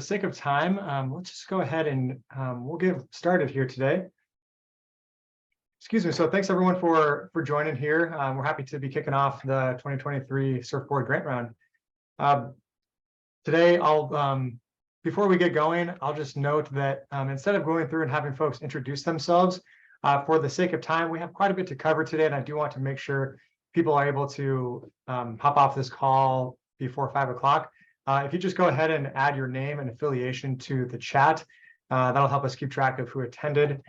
sake of time, let's just go ahead and we'll get started here today. Excuse me. So thanks everyone for joining here. We're happy to be kicking off the 2023 Surfboard Grant Round. Today, before we get going, I'll just note that instead of going through and having folks introduce themselves, for the sake of time, we have quite a bit to cover today, and I do want to make sure people are able to hop off this call before 5 o'clock. If you just go ahead and add your name and affiliation to the chat, that'll help us keep track of who attended,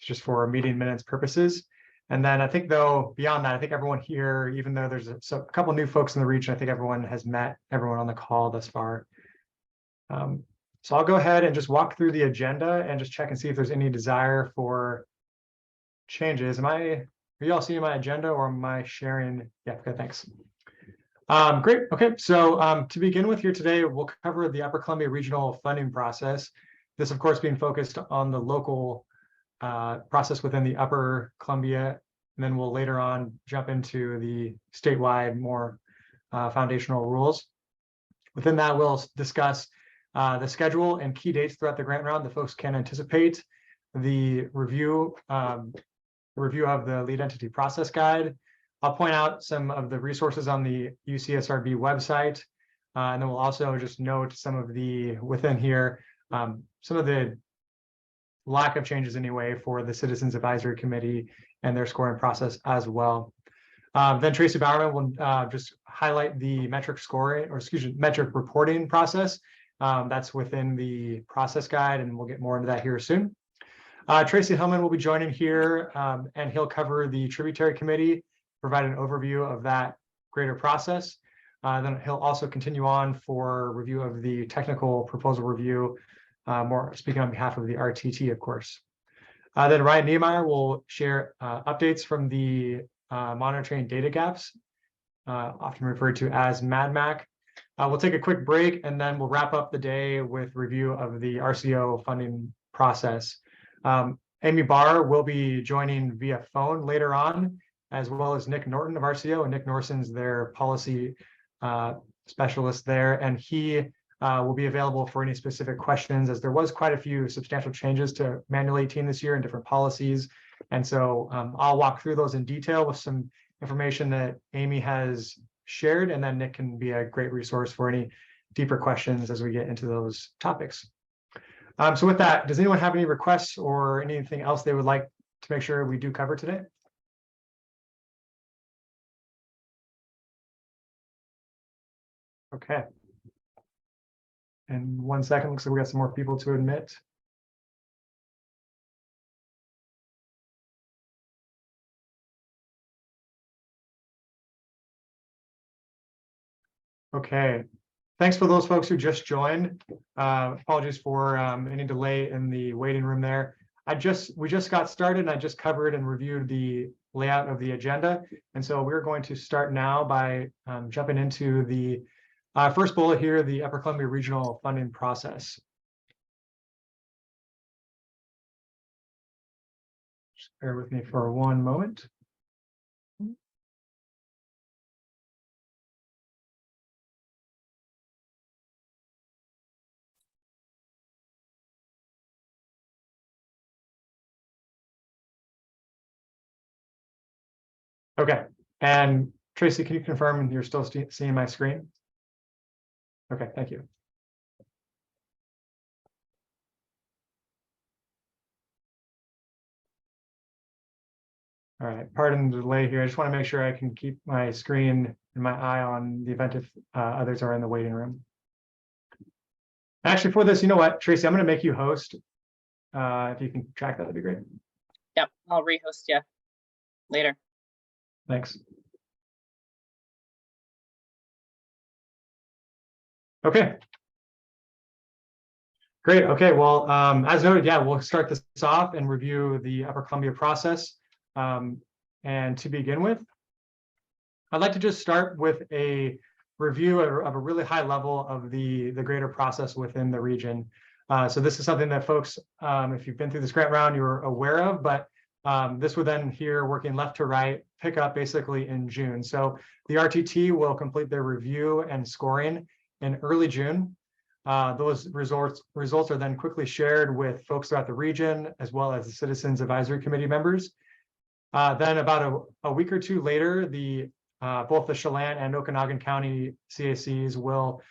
just for meeting minutes purposes. And then I think, though, beyond that, I think everyone here, even though there's a couple new folks in the region, I think everyone has met everyone on the call thus far. So I'll go ahead and just walk through the agenda and just check and see if there's any desire for changes. Are you all seeing my agenda, or am I sharing? Yeah, okay, thanks. Great. Okay, so to begin with here today, we'll cover the Upper Columbia Regional funding process. This, of course, being focused on the local process within the Upper Columbia, and then we'll later on jump into the statewide, more foundational rules. Within that, we'll discuss the schedule and key dates throughout the grant round that folks can anticipate, the review of the lead entity process guide. I'll point out some of the resources on the UCSRB website, and then we'll also just note some of the within here, some of the lack of changes anyway for the Citizens Advisory Committee and their scoring process as well. Then Tracy Bowerman will just highlight the metric scoring, or excuse me, metric reporting process. That's within the process guide, and we'll get more into that here soon. Tracy Hillman will be joining here, and he'll cover the Tributary Committee, provide an overview of that greater process. Then he'll also continue on for review of the technical proposal review, more speaking on behalf of the RTT, of course. Then Ryan Niemeyer will share updates from the monitoring data gaps, often referred to as MADMAC. We'll take a quick break, and then we'll wrap up the day with review of the RCO funding process. Amy Barr will be joining via phone later on, as well as Nick Norton of RCO, and Nick Norton's their policy specialist there, and he will be available for any specific questions, as there was quite a few substantial changes to Manual 18 this year and different policies. And so I'll walk through those in detail with some information that Amy has shared, and then Nick can be a great resource for any deeper questions as we get into those topics. So with that, does anyone have any requests or anything else they would like to make sure we do cover today? Okay. And 1 second, looks like we got some more people to admit. Okay, thanks for those folks who just joined. Apologies for any delay in the waiting room there. We just got started, and I just covered and reviewed the layout of the agenda. And so we're going to start now by jumping into the first bullet here, the Upper Columbia Regional funding process. Just bear with me for one moment. Okay, and Tracy, can you confirm you're still seeing my screen? Okay, thank you. All right, pardon the delay here. I just want to make sure I can keep my screen and my eye on the event if others are in the waiting room. Actually, for this, you know what, Tracy, I'm going to make you host. If you can track that, that'd be great. Yep, I'll rehost you later. Thanks. Okay. Great. Okay. Well, as noted, yeah, we'll start this off and review the Upper Columbia process. And to begin with, I'd like to just start with a review of a really high level of the greater process within the region. So this is something that folks, if you've been through this grant round, you're aware of, but this would then here, working left to right, pick up basically in June. So the RTT will complete their review and scoring in early June. Those results are then quickly shared with folks throughout the region, as well as the Citizens Advisory Committee members. Then about a week or two later, both the Chelan and Okanagan County CACs will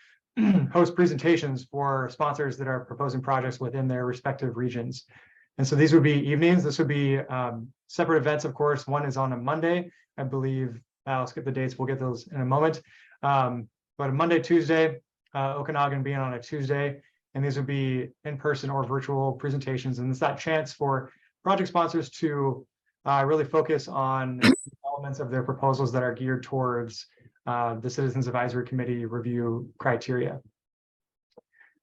host presentations for sponsors that are proposing projects within their respective regions. And so these would be evenings. This would be separate events, of course. One is on a Monday, I believe. I'll skip the dates. We'll get those in a moment. But a Monday, Tuesday, Okanagan being on a Tuesday, and these would be in-person or virtual presentations. And it's that chance for project sponsors to really focus on elements of their proposals that are geared towards the Citizens Advisory Committee review criteria.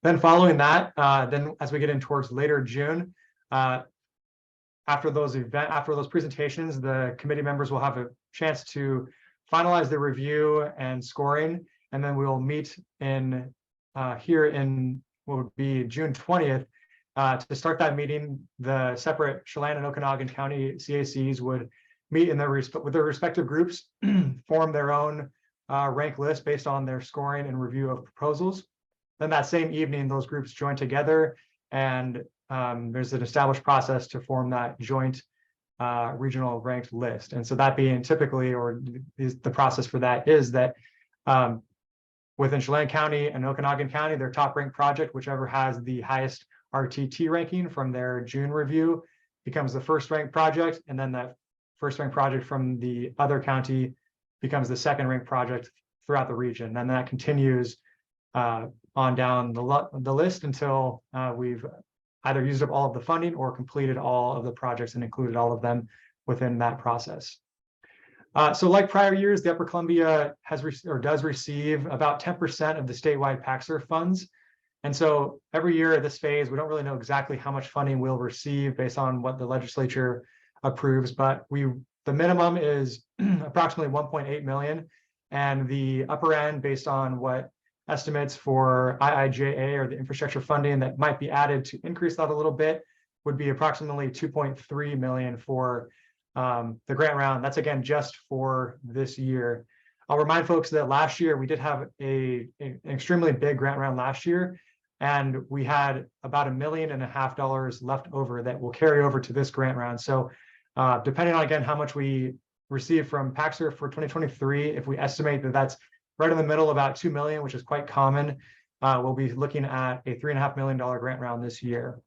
Then following that, then as we get in towards later June, after those presentations, the committee members will have a chance to finalize the review and scoring, and then we will meet in here in what would be June 20th. To start that meeting, the separate Chelan and Okanagan County CACs would meet in with their respective groups, form their own rank list based on their scoring and review of proposals. Then that same evening, those groups join together, and there's an established process to form that joint regional ranked list. And so that being typically, or the process for that is that within Chelan County and Okanagan County, their top ranked project, whichever has the highest RTT ranking from their June review, becomes the first ranked project, and then that first ranked project from the other county becomes the second ranked project throughout the region. And that continues on down the list until we've either used up all of the funding or completed all of the projects and included all of them within that process. So like prior years, the Upper Columbia does receive about 10% of the statewide PACSER funds. And so every year at this phase, we don't really know exactly how much funding we'll receive based on what the legislature approves, but the minimum is approximately 1.8 million, and the upper end, based on what estimates for IIJA or the infrastructure funding that might be added to increase that a little bit, would be approximately 2.3 million for the grant round. That's again just for this year. I'll remind folks that last year we did have an extremely big grant round last year, and we had about $1.5 million left over that will carry over to this grant round. So depending on, again, how much we receive from PACSER for 2023, if we estimate that that's right in the middle, about 2 million, which is quite common, we'll be looking at a $3.5 million grant round this year.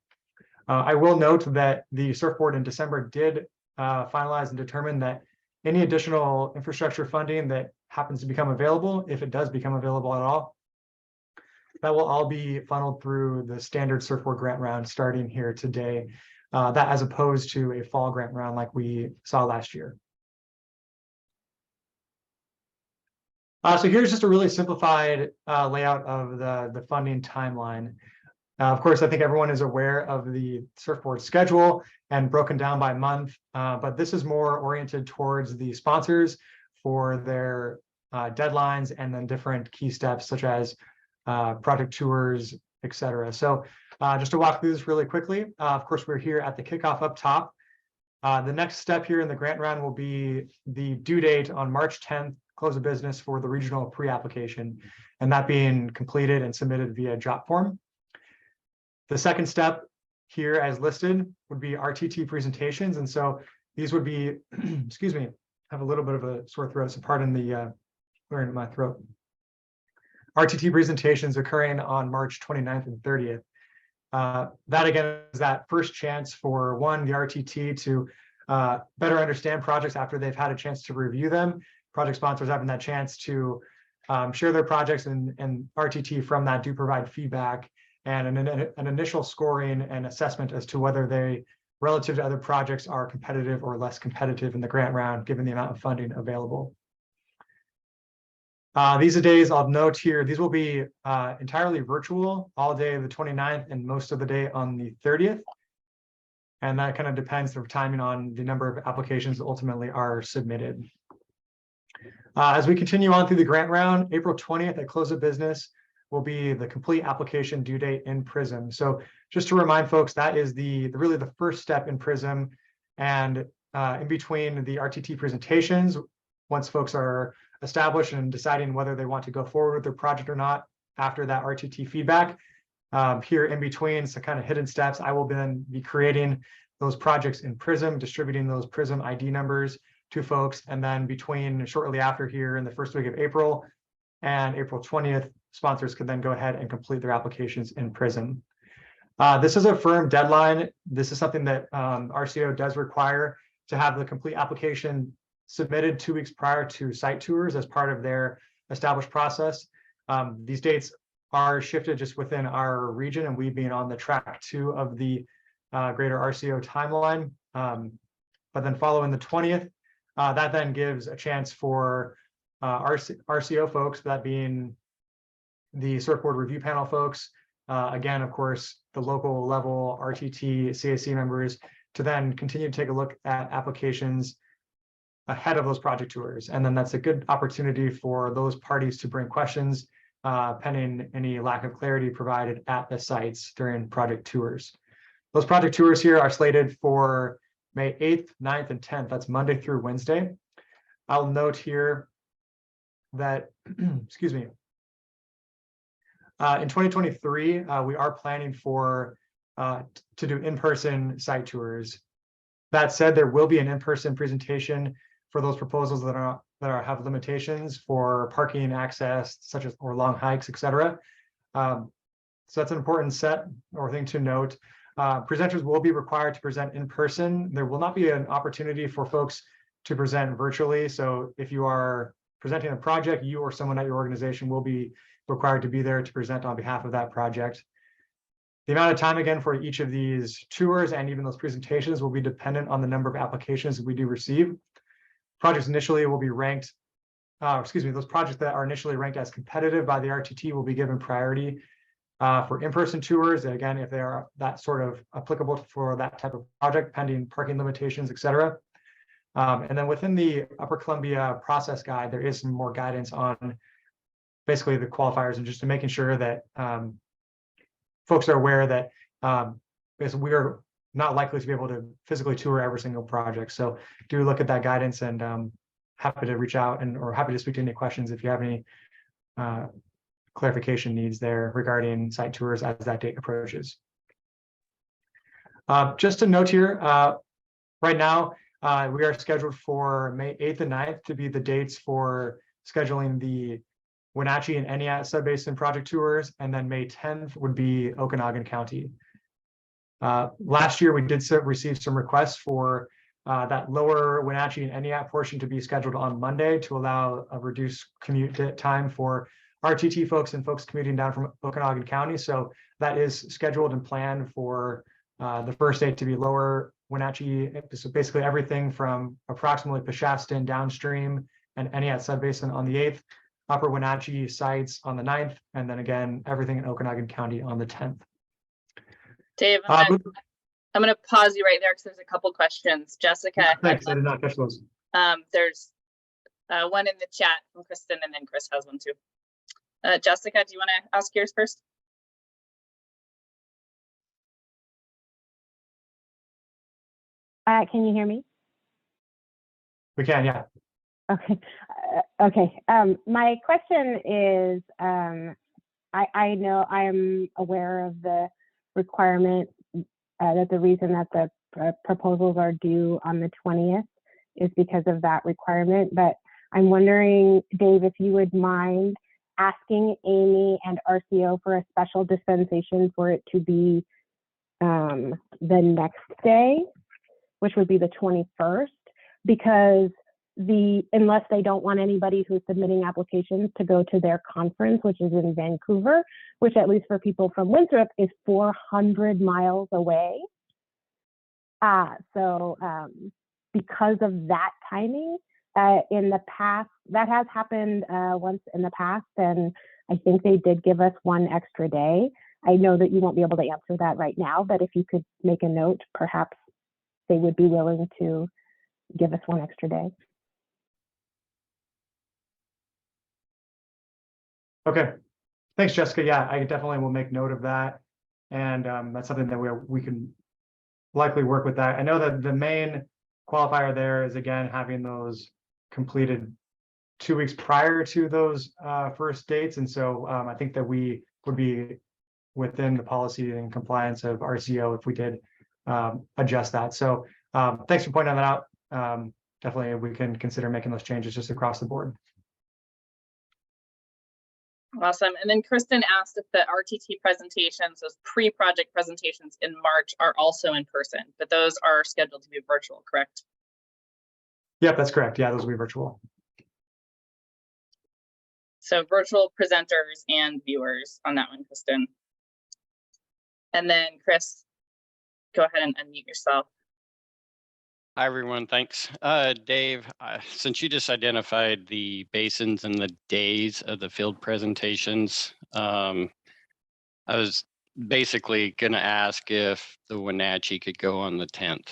I will note that the Surf Board in December did finalize and determine that any additional infrastructure funding that happens to become available, if it does become available at all, that will all be funneled through the standard Surf Board grant round starting here today, that as opposed to a fall grant round like we saw last year. So here's just a really simplified layout of the funding timeline. Of course, I think everyone is aware of the Surf Board schedule and broken down by month, but this is more oriented towards the sponsors for their deadlines and then different key steps such as project tours, etc. So just to walk through this really quickly, of course, we're here at the kickoff up top. The next step here in the grant round will be the due date on March 10th, close of business for the regional pre-application, and that being completed and submitted via drop form. The second step here as listed would be RTT presentations. And so these would be, excuse me, I have a little bit of a sore throat, so pardon the clearing of my throat. RTT presentations occurring on March 29th and 30th. That again is that first chance for the RTT to better understand projects after they've had a chance to review them. Project sponsors having that chance to share their projects, and RTT from that do provide feedback and an initial scoring and assessment as to whether they, relative to other projects, are competitive or less competitive in the grant round, given the amount of funding available. These days, I'll note here, these will be entirely virtual all day the 29th and most of the day on the 30th. And that kind of depends the timing on the number of applications that ultimately are submitted. As we continue on through the grant round, April 20th at close of business will be the complete application due date in PRISM. So just to remind folks, that is really the first step in PRISM. And in between the RTT presentations, once folks are established and deciding whether they want to go forward with their project or not, after that RTT feedback, Here in between, so kind of hidden steps, I will then be creating those projects in Prism, distributing those Prism ID numbers to folks, and then between shortly after here in the first week of April and April 20th, sponsors could then go ahead and complete their applications in Prism. This is a firm deadline. This is something that RCO does require to have the complete application submitted 2 weeks prior to site tours as part of their established process. These dates are shifted just within our region, and we being on the track 2 of the greater RCO timeline. But then following the 20th, that then gives a chance for RCO folks, that being the Surf Board Review Panel folks, again, of course, the local level RTT, CAC members, to then continue to take a look at applications ahead of those project tours. And then that's a good opportunity for those parties to bring questions pending any lack of clarity provided at the sites during project tours. Those project tours here are slated for May 8th, 9th, and 10th. That's Monday through Wednesday. I'll note here that, excuse me, in 2023, we are planning for to do in-person site tours. That said, there will be an in-person presentation for those proposals that have limitations for parking access, such as or long hikes, etc. So that's an important set or thing to note. Presenters will be required to present in person. There will not be an opportunity for folks to present virtually. So if you are presenting a project, you or someone at your organization will be required to be there to present on behalf of that project. The amount of time, again, for each of these tours and even those presentations will be dependent on the number of applications that we do receive. Projects initially will be ranked, those projects that are initially ranked as competitive by the RTT will be given priority for in-person tours. And again, if they are that sort of applicable for that type of project, pending parking limitations, et cetera. And then within the Upper Columbia process guide, there is some more guidance on basically the qualifiers and just making sure that folks are aware that basically we are not likely to be able to physically tour every single project. So do look at that guidance, and happy to reach out or happy to speak to any questions if you have any clarification needs there regarding site tours as that date approaches. Just a note here, right now, we are scheduled for May 8th and 9th to be the dates for scheduling the Wenatchee and Eniat Subbasin project tours, and then May 10th would be Okanagan County. Last year, we did receive some requests for that lower Wenatchee and Eniat portion to be scheduled on Monday to allow a reduced commute time for RTT folks and folks commuting down from Okanagan County. So that is scheduled and planned for the first date to be lower Wenatchee. So basically everything from approximately Peshafston downstream and Eniat Subbasin on the 8th, Upper Wenatchee sites on the 9th, and then again, everything in Okanagan County on the 10th. Dave, I'm gonna pause you right there because there's a couple questions. Jessica. Thanks, I did not catch those. There's one in the chat from Kristen, and then Chris has one too. Jessica, do you want to ask yours first? Can you hear me? We can, yeah. Okay. Okay. My question is, I know I am aware of the requirement that the reason that the proposals are due on the 20th is because of that requirement. But I'm wondering, Dave, if you would mind asking Amy and RCO for a special dispensation for it to be the next day, which would be the 21st, because unless they don't want anybody who's submitting applications to go to their conference, which is in Vancouver, which at least for people from Winthrop is 400 miles away. So because of that timing, in the past, that has happened once in the past, and I think they did give us one extra day. I know that you won't be able to answer that right now, but if you could make a note, perhaps they would be willing to give us one extra day. Okay, thanks, Jessica. Yeah, I definitely will make note of that, and that's something that we can likely work with that. I know that the main qualifier there is, again, having those completed 2 weeks prior to those first dates, and so I think that we would be within the policy and compliance of RCO if we did adjust that. So thanks for pointing that out. Definitely we can consider making those changes just across the board. Awesome. And then Kristen asked if the RTT presentations, those pre-project presentations in March, are also in person, but those are scheduled to be virtual, correct? Yep, that's correct. Yeah, those will be virtual. So virtual presenters and viewers on that one, Kristen. And then Chris, go ahead and unmute yourself. Hi, everyone. Thanks. Dave, since you just identified the basins and the days of the field presentations, I was basically going to ask if the Wenatchee could go on the 10th.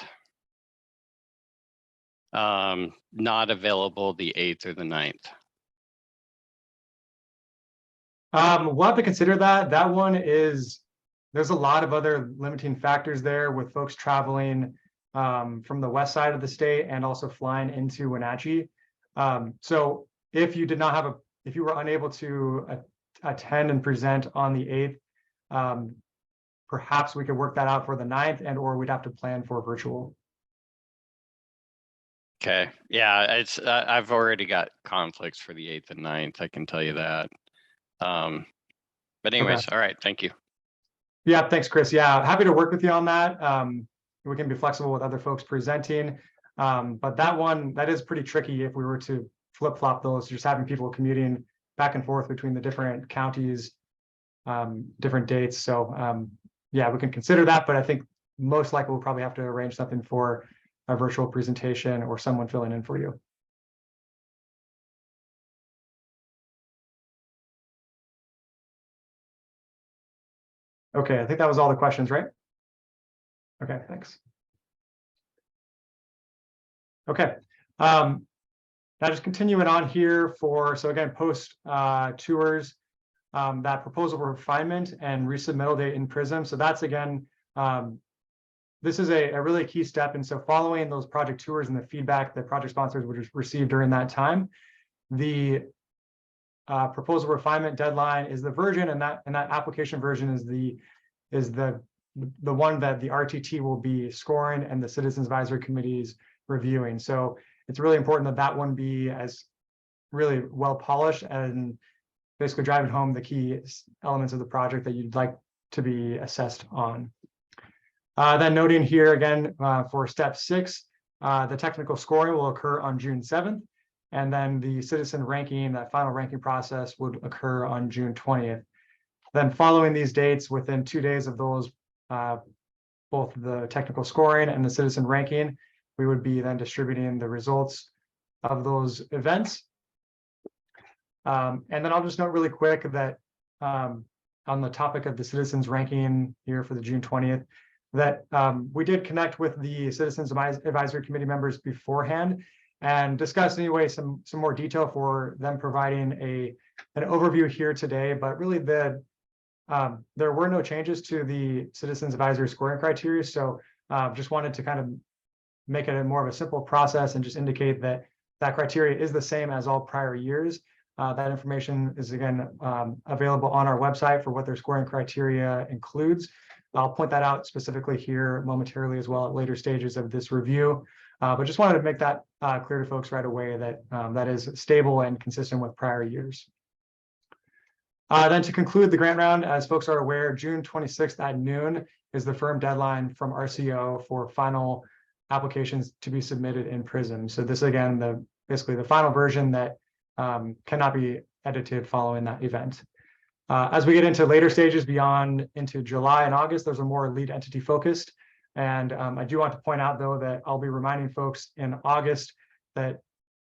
Not available the 8th or the 9th. We'll have to consider that. That one is, there's a lot of other limiting factors there with folks traveling from the west side of the state and also flying into Wenatchee. So if you did not have if you were unable to attend and present on the 8th, perhaps we could work that out for the 9th, and or we'd have to plan for virtual. Okay. Yeah, it's I've already got conflicts for the 8th and 9th. I can tell you that. But anyways, Okay. All right. Thank you. Yeah, thanks, Chris. Yeah, happy to work with you on that. We can be flexible with other folks presenting, but that is pretty tricky if we were to flip-flop those, just having people commuting back and forth between the different counties, different dates. So yeah, we can consider that, but I think most likely we'll probably have to arrange something for a virtual presentation or someone filling in for you. Okay, I think that was all the questions, right? Okay, thanks. Okay, now just continuing on here so again, post tours, that proposal refinement and resubmittal date in PRISM. So that's again, this is a really key step. And so following those project tours and the feedback that project sponsors would receive during that time, the proposal refinement deadline is the version, and that application version is the one that the RTT will be scoring and the Citizens Advisory Committee's reviewing. So it's really important that that one be as really well polished and basically driving home the key elements of the project that you'd like to be assessed on. Then noting here again for step 6, the technical scoring will occur on June 7th. And then the citizen ranking, that final ranking process, would occur on June 20th. Then following these dates, within 2 days of those, both the technical scoring and the citizen ranking, we would be then distributing the results of those events. And then I'll just note really quick that on the topic of the citizens ranking here for the June 20th, that we did connect with the Citizens Advisory Committee members beforehand and discuss anyway some more detail for them providing an overview here today. But really there were no changes to the Citizens Advisory scoring criteria. So just wanted to kind of make it more of a simple process and just indicate that that criteria is the same as all prior years. That information is again available on our website for what their scoring criteria includes. I'll point that out specifically here momentarily as well at later stages of this review. But just wanted to make that clear to folks right away that that is stable and consistent with prior years. Then to conclude the grant round, as folks are aware, June 26th at noon is the firm deadline from RCO for final applications to be submitted in PRISM. So this again, basically the final version that cannot be edited following that event. As we get into later stages beyond into July and August, those are more lead entity focused. And I do want to point out, though, that I'll be reminding folks in August that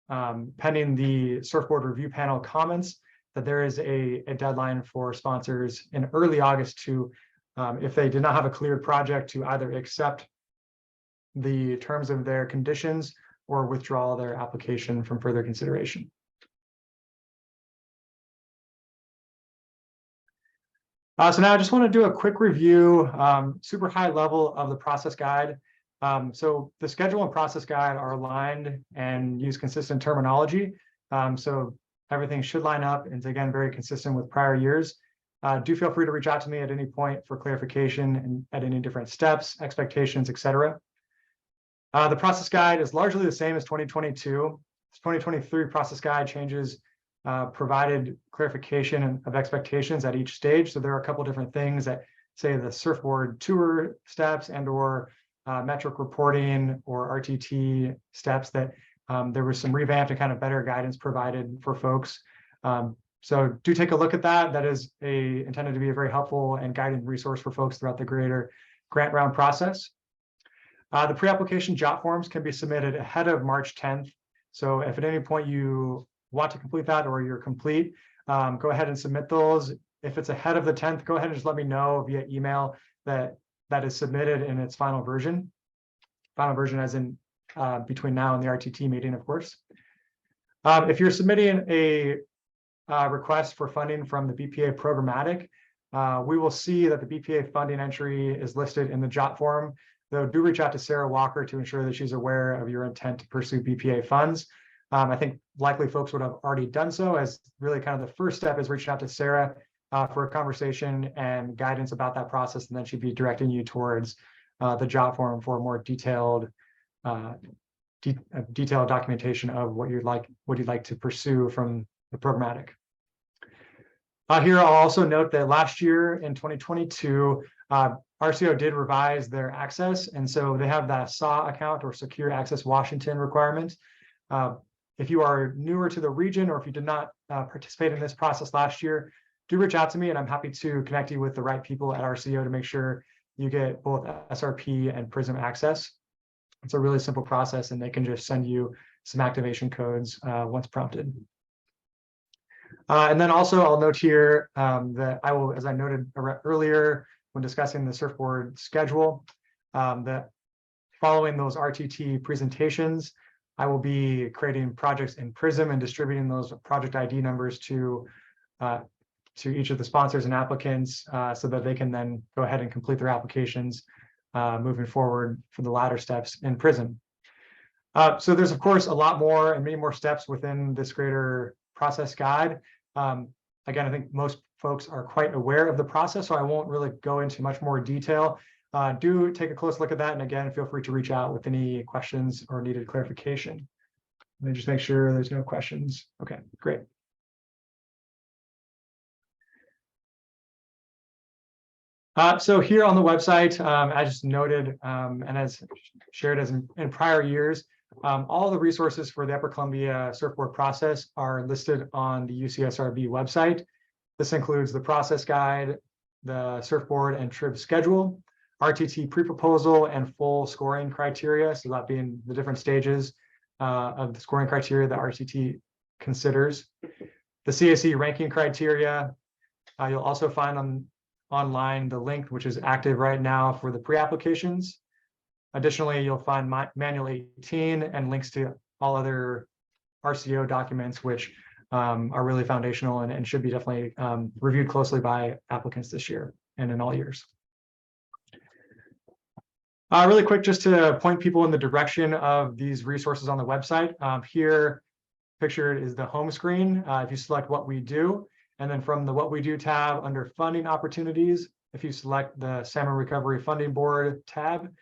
pending the surfboard review panel comments, that there is a deadline for sponsors in early August to, if they did not have a cleared project, to either accept the terms of their conditions or withdraw their application from further consideration. So now I just want to do a quick review, super high level of the process guide. So the schedule and process guide are aligned and use consistent terminology. So everything should line up, and it's again very consistent with prior years. do feel free to reach out to me at any point for clarification and at any different steps, expectations, etc. The process guide is largely the same as 2022. This 2023 process guide changes provided clarification of expectations at each stage. So there are a couple different things that say the surfboard tour steps and or metric reporting or RTT steps that there was some revamped and kind of better guidance provided for folks. So do take a look at that. That is intended to be a very helpful and guiding resource for folks throughout the greater grant round process. The pre-application jot forms can be submitted ahead of March 10th. So if at any point you want to complete that or you're complete, go ahead and submit those. If it's ahead of the 10th, go ahead and just let me know via email that is submitted in its final version. Final version as in between now and the RTT meeting, of course. If you're submitting a request for funding from the BPA programmatic, we will see that the BPA funding entry is listed in the jot form. Though do reach out to Sarah Walker to ensure that she's aware of your intent to pursue BPA funds. I think likely folks would have already done so, as really kind of the first step is reaching out to Sarah for a conversation and guidance about that process, and then she'd be directing you towards the jot form for more detailed documentation of what you'd like to pursue from the programmatic. Here, I'll also note that last year in 2022, RCO did revise their access, and so they have that SAW account or Secure Access Washington requirement. If you are newer to the region or if you did not participate in this process last year, do reach out to me and I'm happy to connect you with the right people at RCO to make sure you get both SRP and PRISM access. It's a really simple process and they can just send you some activation codes once prompted. And then also I'll note here that I will, as I noted earlier when discussing the surfboard schedule, that following those RTT presentations, I will be creating projects in PRISM and distributing those project ID numbers to each of the sponsors and applicants so that they can then go ahead and complete their applications moving forward for the latter steps in PRISM. So there's of course a lot more and many more steps within this greater process guide. Again, I think most folks are quite aware of the process, so I won't really go into much more detail. Do take a close look at that. And again, feel free to reach out with any questions or needed clarification. Let me just make sure there's no questions. Okay, great. So here on the website, as noted and as shared as in prior years, all the resources for the Upper Columbia surfboard process are listed on the UCSRB website. This includes the process guide, the surfboard and trib schedule, RTT pre-proposal and full scoring criteria, so that being the different stages of the scoring criteria that RTT considers. The CAC ranking criteria, you'll also find online the link, which is active right now for the pre-applications. Additionally, you'll find Manual 18 and links to all other RCO documents, which are really foundational and should be definitely reviewed closely by applicants this year and in all years. Really quick, just to point people in the direction of these resources on the website. Here, pictured is the home screen. If you select what we do, and then from the what we do tab under funding opportunities, if you select the Salmon Recovery Funding Board tab,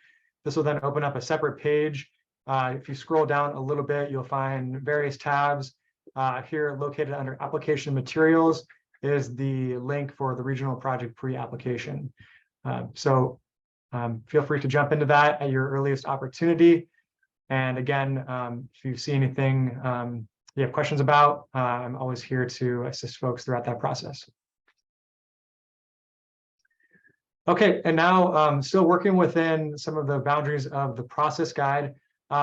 this will then open up a separate page. If you scroll down a little bit, you'll find various tabs. Here, located under application materials, is the link for the regional project pre-application. Feel free to jump into that at your earliest opportunity. And again, if you see anything you have questions about, I'm always here to assist folks throughout that process. Okay, and now still working within some of the boundaries of the process guide,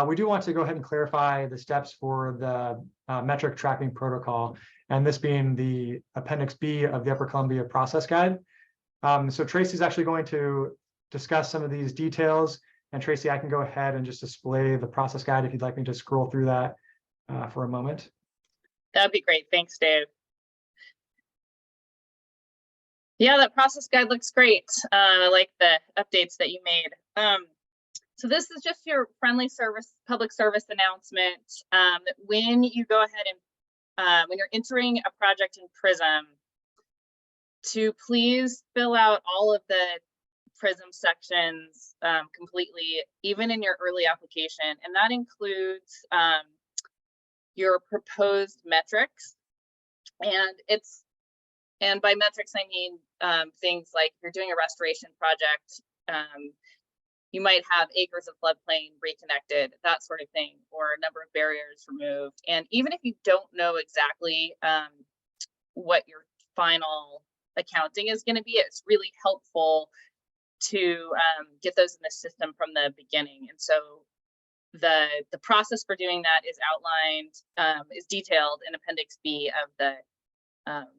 we do want to go ahead and clarify the steps for the metric tracking protocol, and this being the Appendix B of the Upper Columbia process guide. So Tracy's actually going to discuss some of these details, and Tracy, I can go ahead and just display the process guide if you'd like me to scroll through that for a moment. That'd be great. Thanks, Dave. Yeah, that process guide looks great. I like the updates that you made. So this is just your friendly public service announcement. When you go ahead and when you're entering a project in PRISM, to please fill out all of the PRISM sections completely, even in your early application. And that includes your proposed metrics. And by metrics, I mean things like if you're doing a restoration project, you might have acres of floodplain reconnected, that sort of thing, or a number of barriers removed. And even if you don't know exactly what your final accounting is going to be, it's really helpful to get those in the system from the beginning. And so the process for doing that is outlined, is detailed in Appendix B of the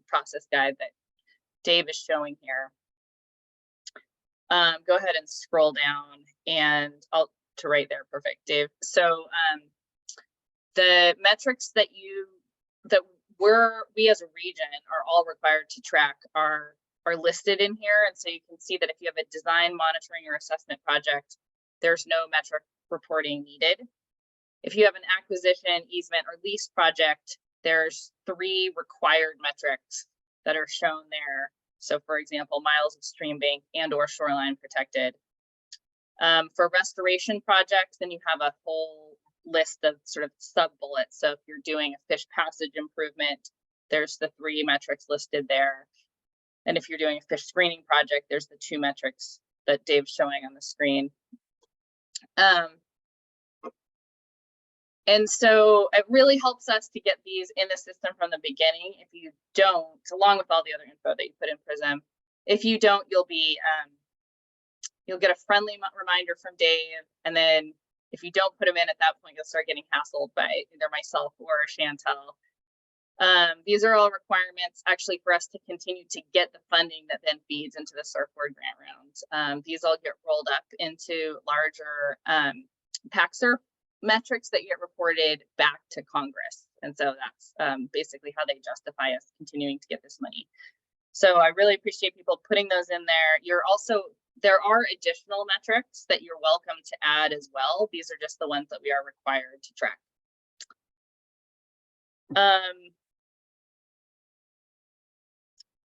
process guide that Dave is showing here. Go ahead and scroll down and to right there. Perfect, Dave. So the metrics that we as a region are all required to track are listed in here. And so you can see that if you have a design, monitoring, or assessment project, there's no metric reporting needed. If you have an acquisition, easement, or lease project, there's 3 required metrics that are shown there. So for example, miles of stream bank and or shoreline protected. For restoration projects, then you have a whole list of sort of sub bullets. So if you're doing a fish passage improvement, there's the 3 metrics listed there. And if you're doing a fish screening project, there's the 2 metrics that Dave's showing on the screen. And so it really helps us to get these in the system from the beginning. If you don't, along with all the other info that you put in PRISM, if you don't, you'll get a friendly reminder from Dave. And then if you don't put them in at that point, you'll start getting hassled by either myself or Chantel. These are all requirements actually for us to continue to get the funding that then feeds into the surfboard grant rounds. These all get rolled up into larger PAC-SURF metrics that get reported back to Congress. And so that's basically how they justify us continuing to get this money. So I really appreciate people putting those in there. There are additional metrics that you're welcome to add as well. These are just the ones that we are required to track.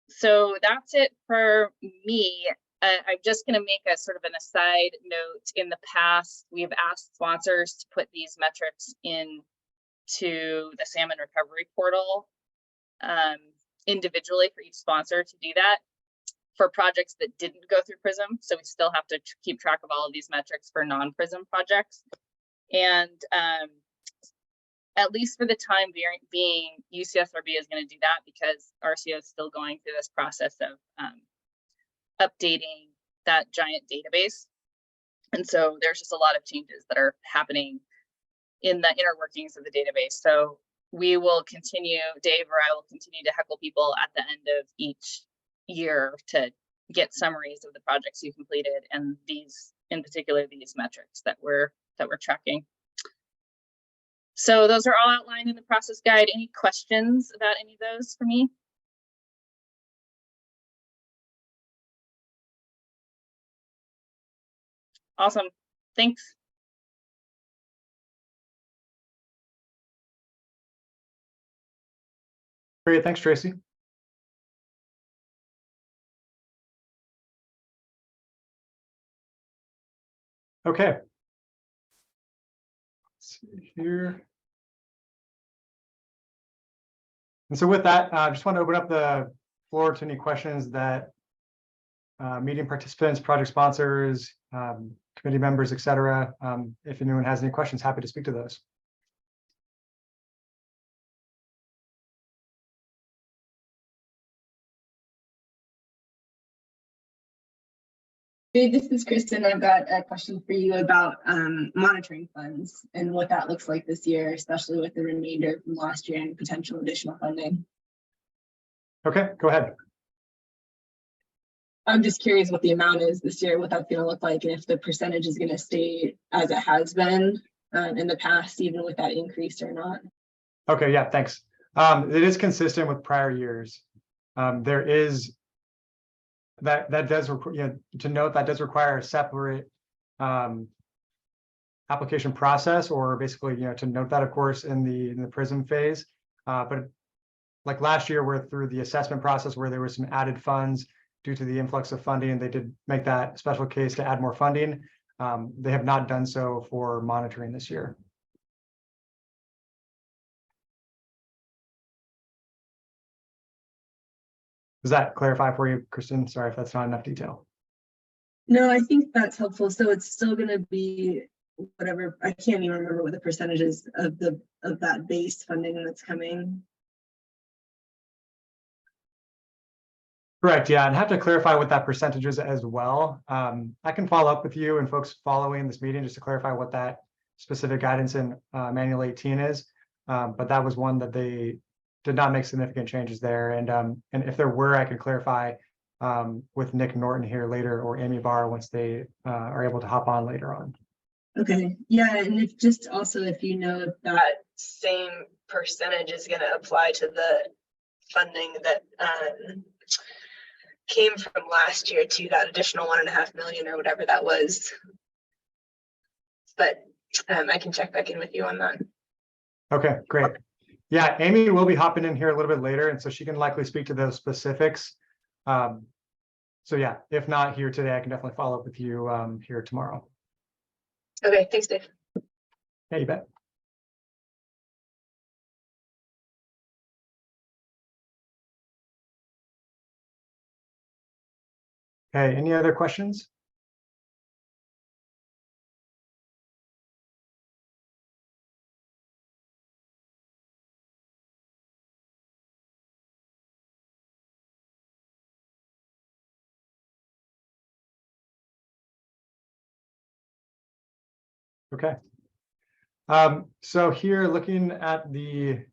So that's it for me. I'm just going to make a sort of an aside note. In the past, we have asked sponsors to put these metrics into the Salmon Recovery Portal individually for each sponsor to do that for projects that didn't go through PRISM. So we still have to keep track of all of these metrics for non-PRISM projects. And at least for the time being, UCSRB is going to do that because RCO is still going through this process of updating that giant database. And so there's just a lot of changes that are happening in the inner workings of the database. So we will continue, Dave or I will continue to heckle people at the end of each year to get summaries of the projects you completed, and these, in particular, these metrics that we're tracking. So those are all outlined in the process guide. Any questions about any of those for me? Awesome, thanks. Great, thanks, Tracy. Okay. Let's see here. And so with that, I just want to open up the floor to any questions that meeting participants, project sponsors, committee members, etc. If anyone has any questions, happy to speak to those. Dave, this is Kristen. I've got a question for you about monitoring funds and what that looks like this year, especially with the remainder from last year and potential additional funding. Okay, go ahead. I'm just curious what the amount is this year, what that's going to look like, and if the percentage is going to stay as it has been in the past, even with that increase or not. Okay, yeah, thanks. It is consistent with prior years. There is that does to note that does require a separate application process, or basically to note that, of course, in the PRISM phase. But like last year, we're through the assessment process where there was some added funds due to the influx of funding. They did make that special case to add more funding. They have not done so for monitoring this year. Does that clarify for you, Kristen? Sorry if that's not enough detail. No, I think that's helpful. So it's still going to be whatever, I can't even remember what the percentage is of that base funding that's coming. Correct, yeah, and have to clarify what that percentage is as well. I can follow up with you and folks following this meeting just to clarify what that specific guidance in Manual 18 is. But that was one that they did not make significant changes there. And if there were, I could clarify with Nick Norton here later, or Amy Barr once they are able to hop on later on. Okay, yeah, and if just also if you know if that same percentage is going to apply to the funding that came from last year to that additional 1.5 million or whatever that was. But I can check back in with you on that. Okay, great. Yeah, Amy will be hopping in here a little bit later, and so she can likely speak to those specifics. So yeah, if not here today, I can definitely follow up with you here tomorrow. Okay, thanks, Dave. Yeah, you bet. Okay, any other questions? Okay. So here looking at just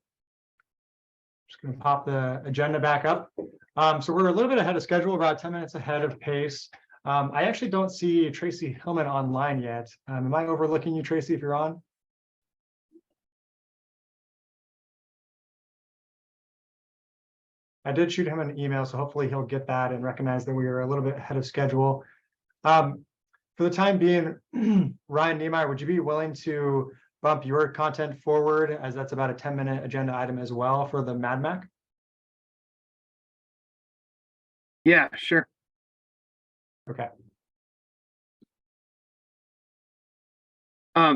going to pop the agenda back up. So we're a little bit ahead of schedule, about 10 minutes ahead of pace. I actually don't see Tracy Hillman online yet. Am I overlooking you, Tracy, if you're on? I did shoot him an email, so hopefully he'll get that and recognize that we are a little bit ahead of schedule. For the time being, Ryan Niemeyer, would you be willing to bump your content forward, as that's about a 10-minute agenda item as well for the MadMac? Yeah, sure. Okay.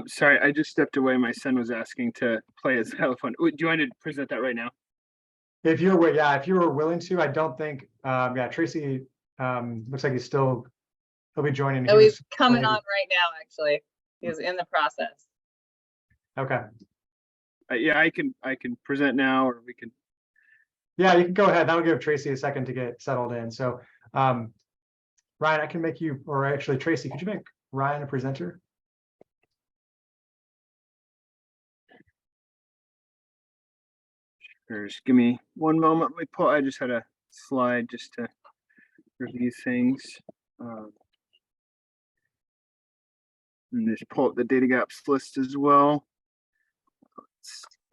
Sorry, I just stepped away. My son was asking to play his xylophone. Do you want to present that right now? If you were, yeah, if you were willing to, I don't think, yeah, Tracy looks like he'll be joining. No, he's coming on right now, actually. He's in the process. Okay. Yeah, I can present now, or we can. Yeah, you can go ahead. That'll give Tracy a second to get settled in. So, Ryan, I can make you, or actually, Tracy, could you make Ryan a presenter? Sure, just give me one moment. I just had a slide just to review things. And just pull up the data gaps list as well.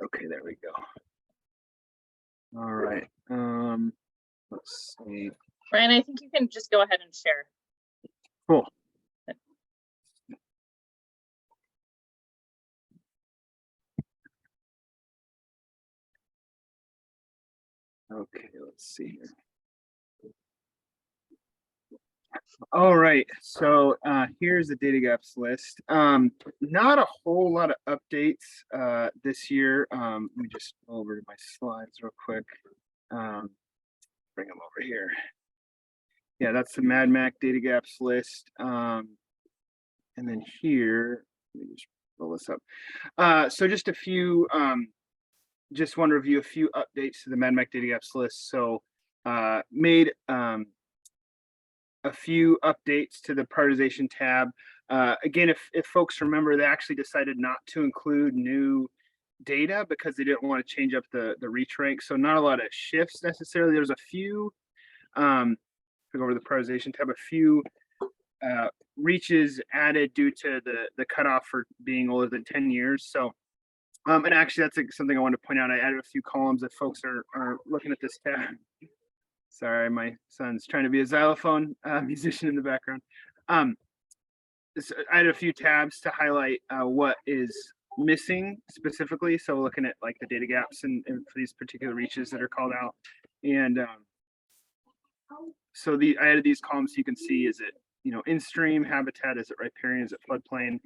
Okay, there we go. All right. Let's see. Brian, I think you can just go ahead and share. Cool. Okay, let's see here. All right, so here's the data gaps list. Not a whole lot of updates this year. Let me just go over to my slides real quick. Bring them over here. Yeah, that's the MadMac data gaps list. And then here, let me just pull this up. So just a few, just want to review a few updates to the MadMac data gaps list. So made a few updates to the prioritization tab. Again, if folks remember, they actually decided not to include new data because they didn't want to change up the reach rank. So not a lot of shifts necessarily. There's a few, go over the prioritization tab, a few reaches added due to the cutoff for being older than 10 years. So, and actually that's something I want to point out. I added a few columns if folks are looking at this tab. Sorry, my son's trying to be a xylophone musician in the background. So I had a few tabs to highlight what is missing specifically. So looking at like the data gaps and for these particular reaches that are called out. And so I added these columns so you can see, is it, you know, in stream habitat, is it riparian, is it floodplain,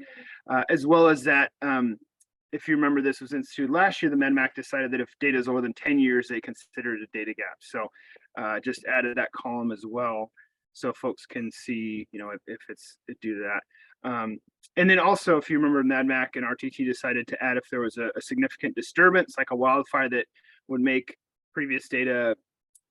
as well as that. If you remember, this was instituted last year, the MEDMAC decided that if data is older than 10 years, they consider it a data gap. So just added that column as well, so folks can see, you know, if it's due to that. And then also, if you remember, MEDMAC and RTT decided to add if there was a significant disturbance, like a wildfire that would make previous data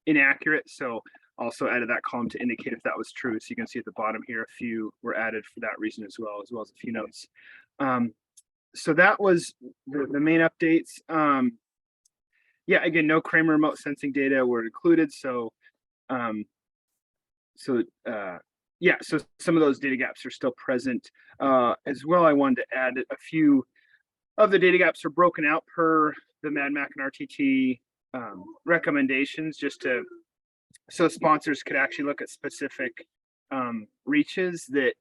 inaccurate. So also added that column to indicate if that was true. So you can see at the bottom here, a few were added for that reason as well as a few notes. So that was the main updates. Yeah, again, no Kramer remote sensing data were included. So, yeah, so some of those data gaps are still present. As well, I wanted to add a few of the data gaps are broken out per the MEDMAC and RTT recommendations, just to so sponsors could actually look at specific reaches that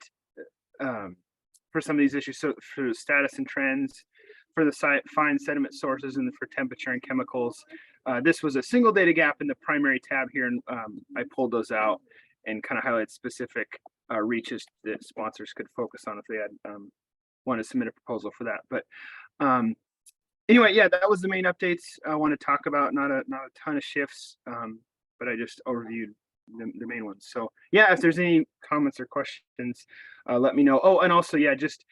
for some of these issues. So for status and trends, for the fine sediment sources, and for temperature and chemicals. This was a single data gap in the primary tab here, and I pulled those out and kind of highlighted specific reaches that sponsors could focus on if they had want to submit a proposal for that. But anyway, yeah, that was the main updates I want to talk about. Not a ton of shifts, but I just overviewed the main ones. So yeah, if there's any comments or questions, let me know. Oh, and also, yeah, just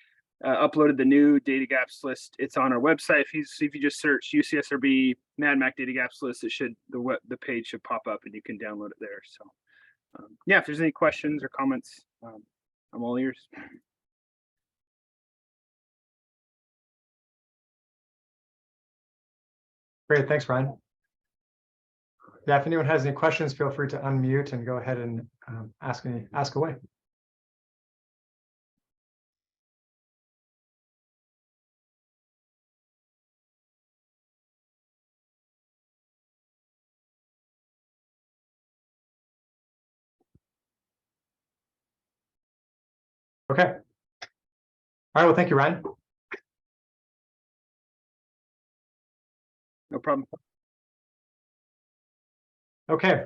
uploaded the new data gaps list. It's on our website. If you just search UCSRB MEDMAC data gaps list, it should the page should pop up and you can download it there. So yeah, if there's any questions or comments, I'm all ears. Great, thanks, Ryan. Yeah, if anyone has any questions, feel free to unmute and go ahead and ask away. Okay. All right, well, thank you, Ryan. No problem. Okay,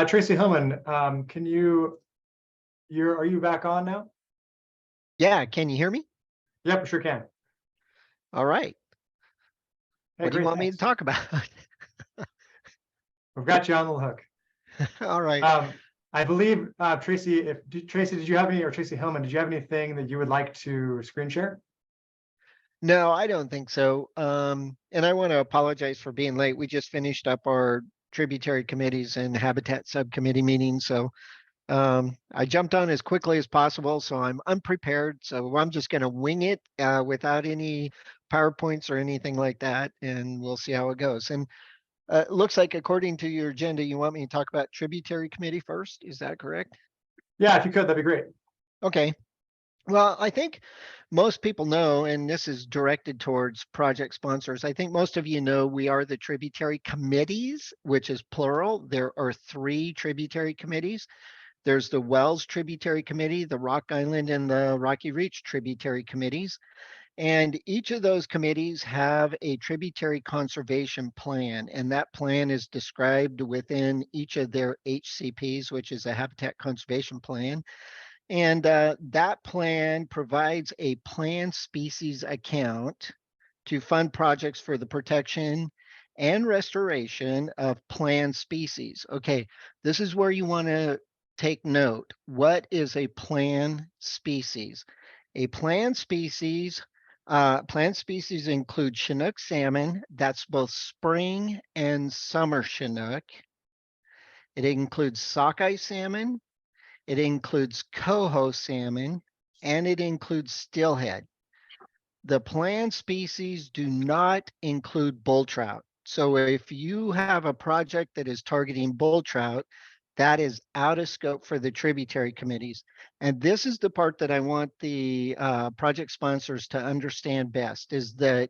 Tracy Hillman, are you back on now? Yeah, can you hear me? Yep, sure can. All right. Hey, What do you great, want me thanks. to talk about? We've got you on the hook. All right. I believe, Tracy, did you have any, or Tracy Hillman, did you have anything that you would like to screen share? No, I don't think so. And I want to apologize for being late. We just finished up our tributary committees and habitat subcommittee meeting. So I jumped on as quickly as possible. So I'm unprepared. So I'm just going to wing it without any PowerPoints or anything like that. And we'll see how it goes. And it looks like according to your agenda, you want me to talk about tributary committee first. Is that correct? Yeah, if you could, that'd be great. Okay. Well, I think most people know, and this is directed towards project sponsors. I think most of you know we are the tributary committees, which is plural. There are 3 tributary committees. There's the Wells Tributary Committee, the Rock Island and the Rocky Reach Tributary Committees. And each of those committees have a tributary conservation plan, and that plan is described within each of their HCPs, which is a habitat conservation plan. And that plan provides a planned species account to fund projects for the protection and restoration of planned species. Okay, this is where you want to take note. What is a planned species? A planned species include Chinook salmon, that's both spring and summer Chinook. It includes sockeye salmon, it includes coho salmon, and it includes steelhead. The planned species do not include bull trout. So if you have a project that is targeting bull trout, that is out of scope for the tributary committees. And this is the part that I want the project sponsors to understand best, is that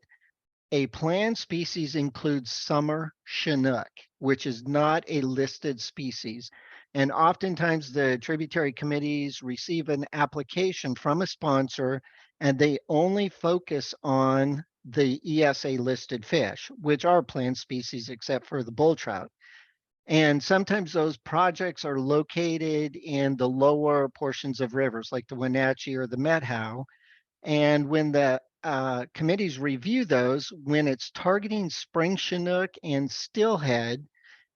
a planned species includes summer Chinook, which is not a listed species. And oftentimes the tributary committees receive an application from a sponsor and they only focus on the ESA listed fish, which are plant species except for the bull trout. And sometimes those projects are located in the lower portions of rivers like the Wenatchee or the Methow. And when the committees review those, when it's targeting spring chinook and steelhead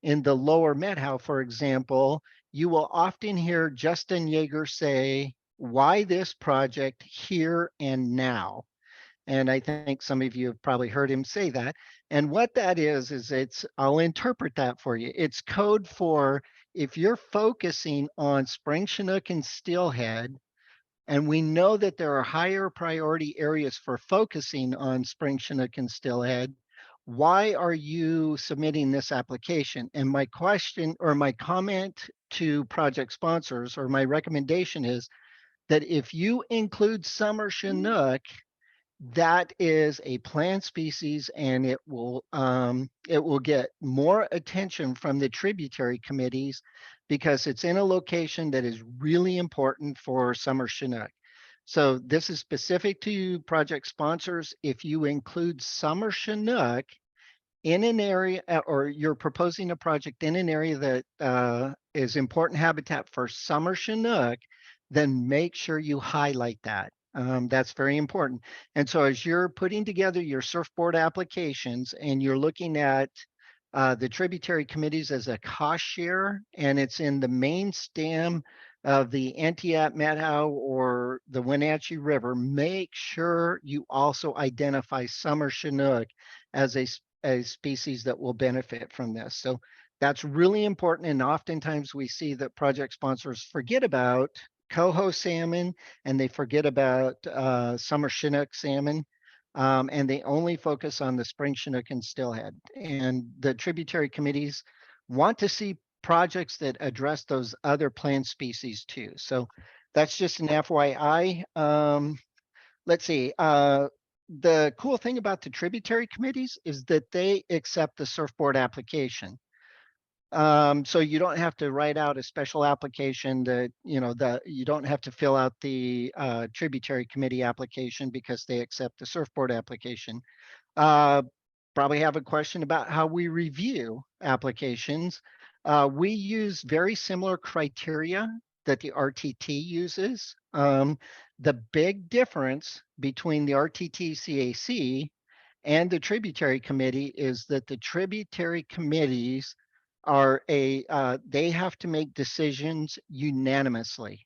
in the lower Methow, for example, you will often hear Justin Yeager say, why this project here and now? And I think some of you have probably heard him say that. And what that is I'll interpret that for you. It's code for if you're focusing on spring chinook and steelhead, and we know that there are higher priority areas for focusing on spring chinook and steelhead, why are you submitting this application? And my question or my comment to project sponsors or my recommendation is that if you include summer chinook, that is a plant species and it will get more attention from the tributary committees because it's in a location that is really important for summer chinook. So this is specific to project sponsors. If you include summer chinook in an area or you're proposing a project in an area that is important habitat for summer chinook, then make sure you highlight that. That's very important. And so as you're putting together your surfboard applications and you're looking at the tributary committees as a cost share, and it's in the main stem of the Entiat, Methow, or the Wenatchee River, make sure you also identify summer chinook as a species that will benefit from this. So that's really important. And oftentimes we see that project sponsors forget about coho salmon and they forget about summer chinook salmon. And they only focus on the spring chinook and steelhead. And the tributary committees want to see projects that address those other plant species too. So that's just an FYI. Let's see. The cool thing about the tributary committees is that they accept the surfboard application. So you don't have to write out a special application that, you don't have to fill out the tributary committee application because they accept the surfboard application. Probably have a question about how we review applications. We use very similar criteria that the RTT uses. The big difference between the RTT CAC and the tributary committee is that the tributary committees are they have to make decisions unanimously,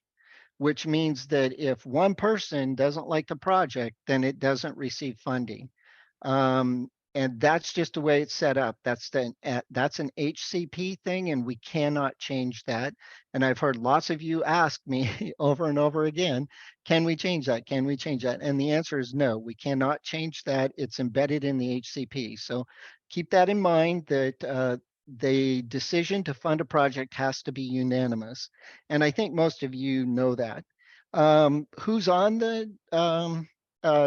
which means that if one person doesn't like the project, then it doesn't receive funding. And that's just the way it's set up. That's an HCP thing, and we cannot change that. And I've heard lots of you ask me over and over again, can we change that? Can we change that? And the answer is no, we cannot change that. It's embedded in the HCP. So keep that in mind that the decision to fund a project has to be unanimous. And I think most of you know that. Who's on the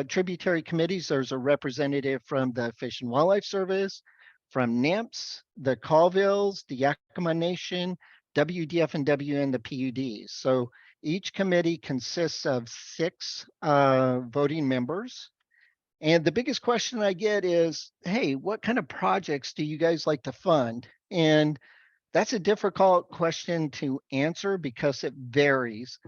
tributary committees? There's a representative from the Fish and Wildlife Service, from NIMS, the Colvilles, the Yakima Nation, WDF and WN, the PUDs. So each committee consists of 6 voting members. And the biggest question I get is, hey, what kind of projects do you guys like to fund? And that's a difficult question to answer because it varies.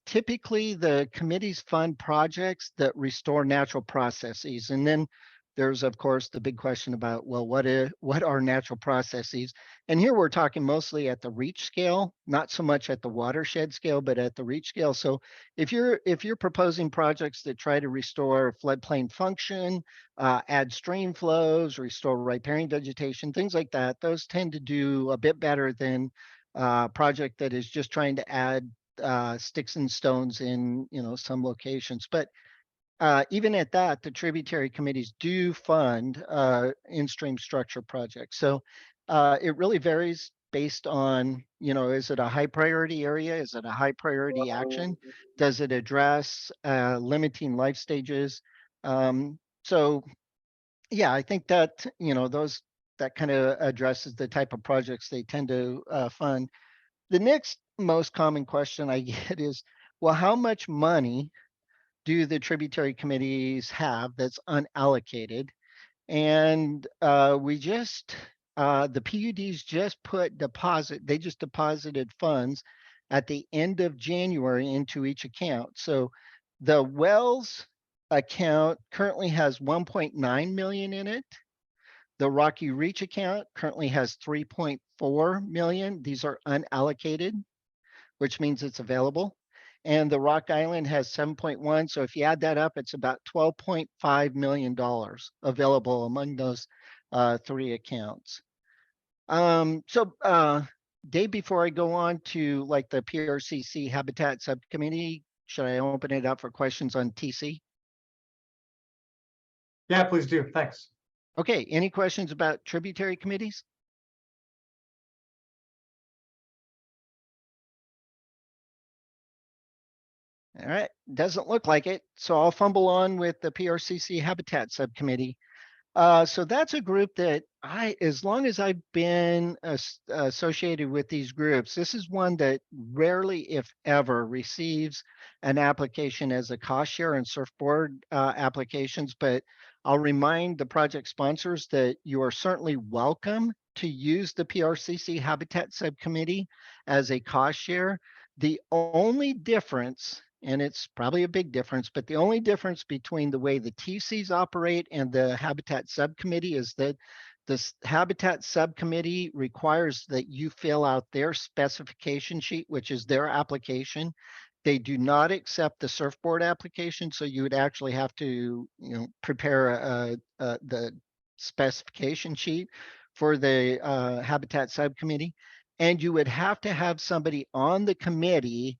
Typically, the committees fund projects that restore natural processes. And then there's, of course, the big question about, well, what are natural processes? And here we're talking mostly at the reach scale, not so much at the watershed scale, but at the reach scale. So if you're proposing projects that try to restore floodplain function, add stream flows, restore riparian vegetation, things like that, those tend to do a bit better than a project that is just trying to add sticks and stones in some locations. But even at that, the tributary committees do fund in-stream structure projects. So it really varies based on, is it a high priority area? Is it a high priority action? Does it address limiting life stages? So yeah, I think that, that kind of addresses the type of projects they tend to fund. The next most common question I get is, well, how much money do the tributary committees have that's unallocated? And we just, the PUDs just they just deposited funds at the end of January into each account. So the Wells account currently has 1.9 million in it. The Rocky Reach account currently has 3.4 million. These are unallocated, which means it's available. And the Rock Island has 7.1. So if you add that up, it's about $12.5 million available among those three accounts. Dave, before I go on to like the PRCC Habitat Subcommittee, should I open it up for questions on TC? Yeah, please do. Thanks. Okay, any questions about tributary committees? All right, doesn't look like it. So I'll fumble on with the PRCC Habitat Subcommittee. So that's a group that as long as I've been associated with these groups, this is one that rarely, if ever, receives an application as a cost share and surfboard applications. But I'll remind the project sponsors that you are certainly welcome to use the PRCC Habitat Subcommittee as a cost share. The only difference, and it's probably a big difference, but the only difference between the way the TCs operate and the Habitat Subcommittee is that this Habitat Subcommittee requires that you fill out their specification sheet, which is their application. They do not accept the surfboard application, so you would actually have to, prepare the specification sheet for the Habitat Subcommittee, and you would have to have somebody on the committee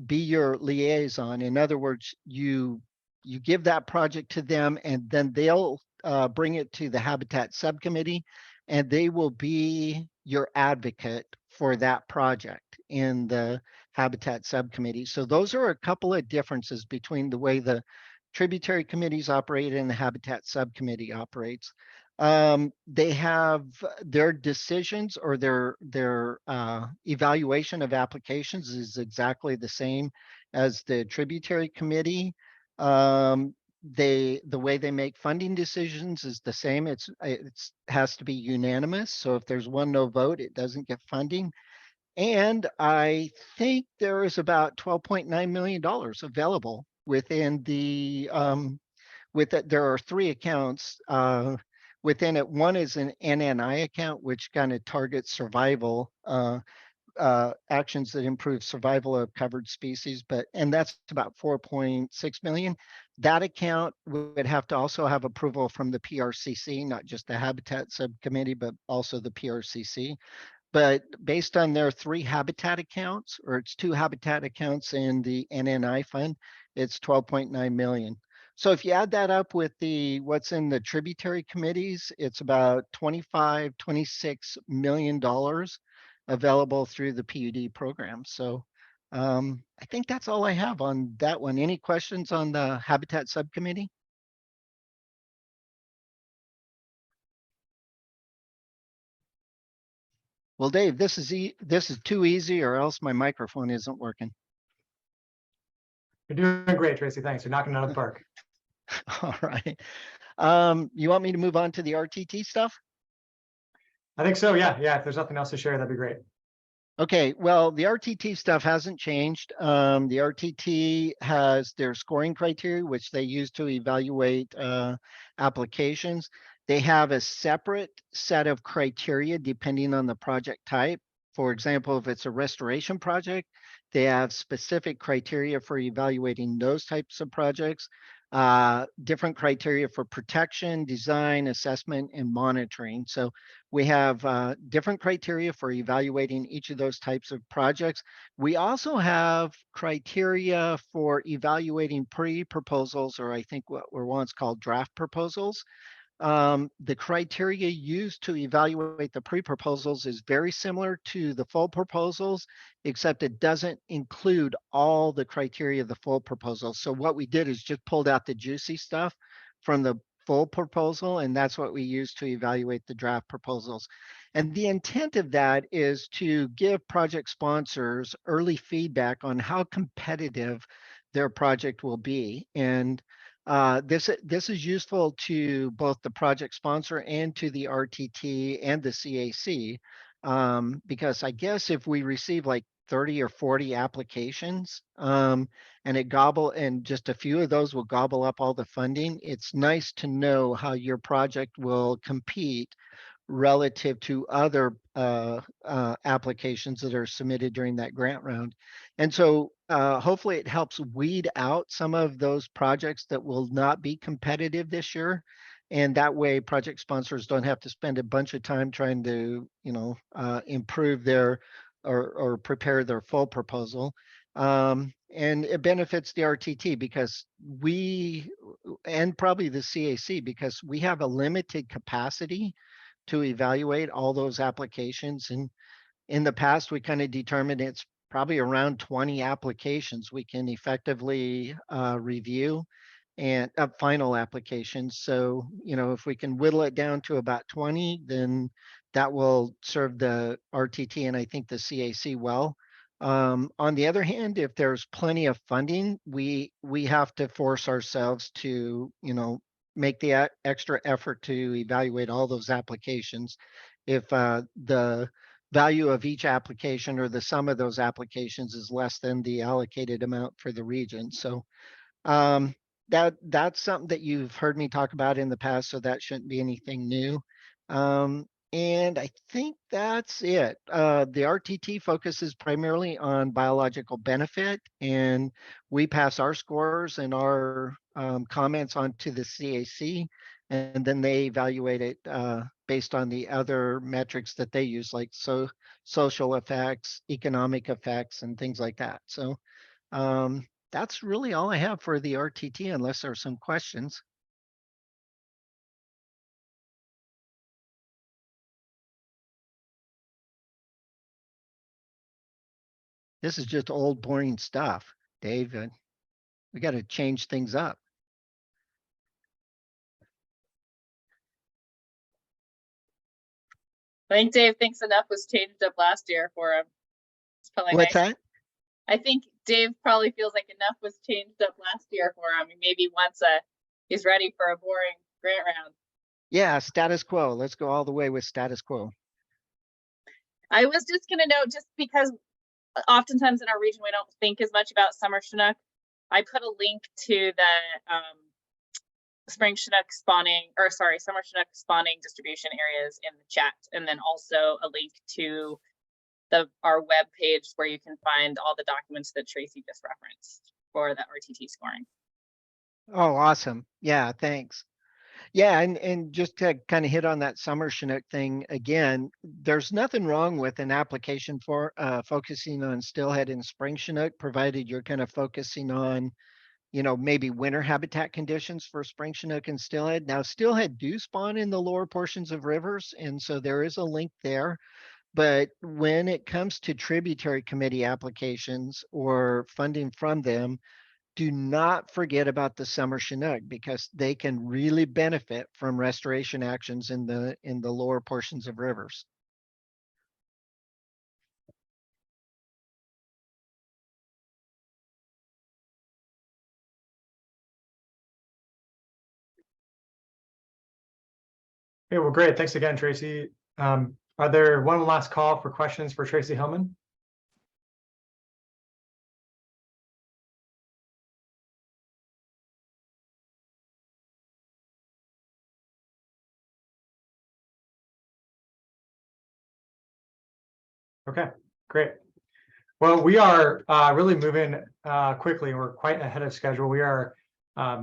be your liaison. In other words, you give that project to them, and then they'll bring it to the Habitat Subcommittee, and they will be your advocate for that project in the Habitat Subcommittee. So those are a couple of differences between the way the tributary committees operate and the Habitat Subcommittee operates. They have their decisions or their evaluation of applications is exactly the same as the tributary committee. The way they make funding decisions is the same. It has to be unanimous. So if there's one no vote, it doesn't get funding. And I think there is about $12.9 million available within the there are three accounts within it. One is an NNI account, which kind of targets survival actions that improve survival of covered species, and that's about 4.6 million. That account would have to also have approval from the PRCC, not just the Habitat Subcommittee, but also the PRCC. But based on their three habitat accounts, or it's two habitat accounts in the NNI fund, it's 12.9 million. So if you add that up with what's in the tributary committees, it's about $26 million available through the PUD program. So I think that's all I have on that one. Any questions on the Habitat Subcommittee? Well, Dave, this is too easy, or else my microphone isn't working. You're doing great, Tracy. Thanks. You're knocking it out of the park. All right. You want me to move on to the RTT stuff? I think so. Yeah. If there's nothing else to share, that'd be great. Okay, well, the RTT stuff hasn't changed. The RTT has their scoring criteria, which they use to evaluate applications. They have a separate set of criteria depending on the project type. For example, if it's a restoration project, they have specific criteria for evaluating those types of projects. Different criteria for protection, design, assessment, and monitoring. So we have different criteria for evaluating each of those types of projects. We also have criteria for evaluating pre-proposals, or I think what were once called draft proposals. The criteria used to evaluate the pre-proposals is very similar to the full proposals, except it doesn't include all the criteria of the full proposal. So what we did is just pulled out the juicy stuff from the full proposal, and that's what we use to evaluate the draft proposals. And the intent of that is to give project sponsors early feedback on how competitive their project will be. And this is useful to both the project sponsor and to the RTT and the CAC, because I guess if we receive like 30 or 40 applications, and just a few of those will gobble up all the funding, it's nice to know how your project will compete relative to other applications that are submitted during that grant round. And so hopefully it helps weed out some of those projects that will not be competitive this year. And that way project sponsors don't have to spend a bunch of time trying to, improve their or prepare their full proposal. And it benefits the RTT because and probably the CAC, because we have a limited capacity to evaluate all those applications. And in the past, we kind of determined it's probably around 20 applications we can effectively review and final applications. So, if we can whittle it down to about 20, then that will serve the RTT and I think the CAC well. On the other hand, if there's plenty of funding, we have to force ourselves to, make the extra effort to evaluate all those applications. If the value of each application or the sum of those applications is less than the allocated amount for the region. So that's something that you've heard me talk about in the past, so that shouldn't be anything new. And I think that's it. The RTT focuses primarily on biological benefit, and we pass our scores and our comments on to the CAC, and then they evaluate it based on the other metrics that they use, like social effects, economic effects, and things like that. So that's really all I have for the RTT, unless there are some questions. This is just old boring stuff, Dave. We got to change things up. I think Dave thinks enough was changed up last year for him. It's probably What's nice. that? I think Dave probably feels like enough was changed up last year for him. Maybe once he's ready for a boring grant round. Yeah, status quo. Let's go all the way with status quo. I was just going to note, just because oftentimes in our region we don't think as much about summer Chinook, I put a link to the summer Chinook spawning distribution areas in the chat, and then also a link to our web page where you can find all the documents that Tracy just referenced for the RTT scoring. Oh, awesome. Yeah, thanks. Yeah, and just to kind of hit on that summer Chinook thing again, there's nothing wrong with an application for focusing on steelhead and spring Chinook, provided you're kind of focusing on, maybe winter habitat conditions for spring Chinook and steelhead. Now, steelhead do spawn in the lower portions of rivers, and so there is a link there. But when it comes to tributary committee applications or funding from them, do not forget about the summer Chinook, because they can really benefit from restoration actions in the lower portions of rivers. Okay, well, great. Thanks again, Tracy. Are there one last call for questions for Tracy Hillman? Okay, great. Well, we are really moving quickly. We're quite ahead of schedule. We are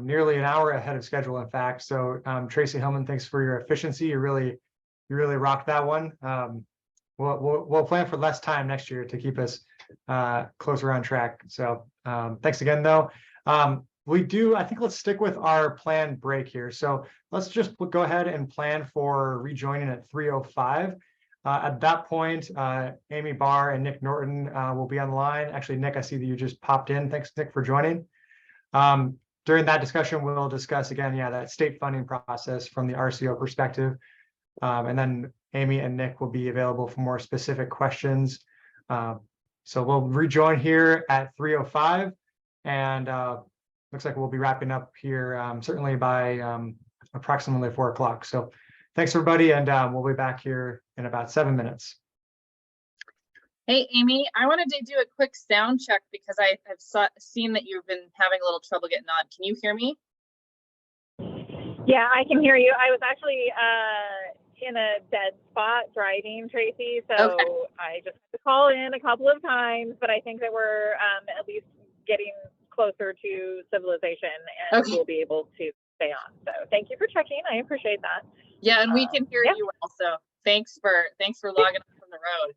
nearly an hour ahead of schedule, in fact. So Tracy Hillman, thanks for your efficiency. You really rocked that one. We'll plan for less time next year to keep us closer on track. So thanks again, though. I think let's stick with our planned break here. So let's just go ahead and plan for rejoining at 3:05. At that point, Amy Barr and Nick Norton will be on the line. Actually, Nick, I see that you just popped in. Thanks, Nick, for joining. During that discussion, we'll discuss again, that state funding process from the RCO perspective. And then Amy and Nick will be available for more specific questions. So we'll rejoin here at 3:05. And looks like we'll be wrapping up here certainly by approximately 4 o'clock. So thanks, everybody, and we'll be back here in about 7 minutes. Hey, Amy, I wanted to do a quick sound check because I have seen that you've been having a little trouble getting on. Can you hear me? Yeah, I can hear you. I was actually in a dead spot driving, Tracy, so Okay. I just had to call in a couple of times, but I think that we're at least getting closer to civilization, and Okay. we'll be able to stay on. So thank you for checking. I appreciate that. Yeah, and we can hear yeah. you also. Thanks for logging on from the road.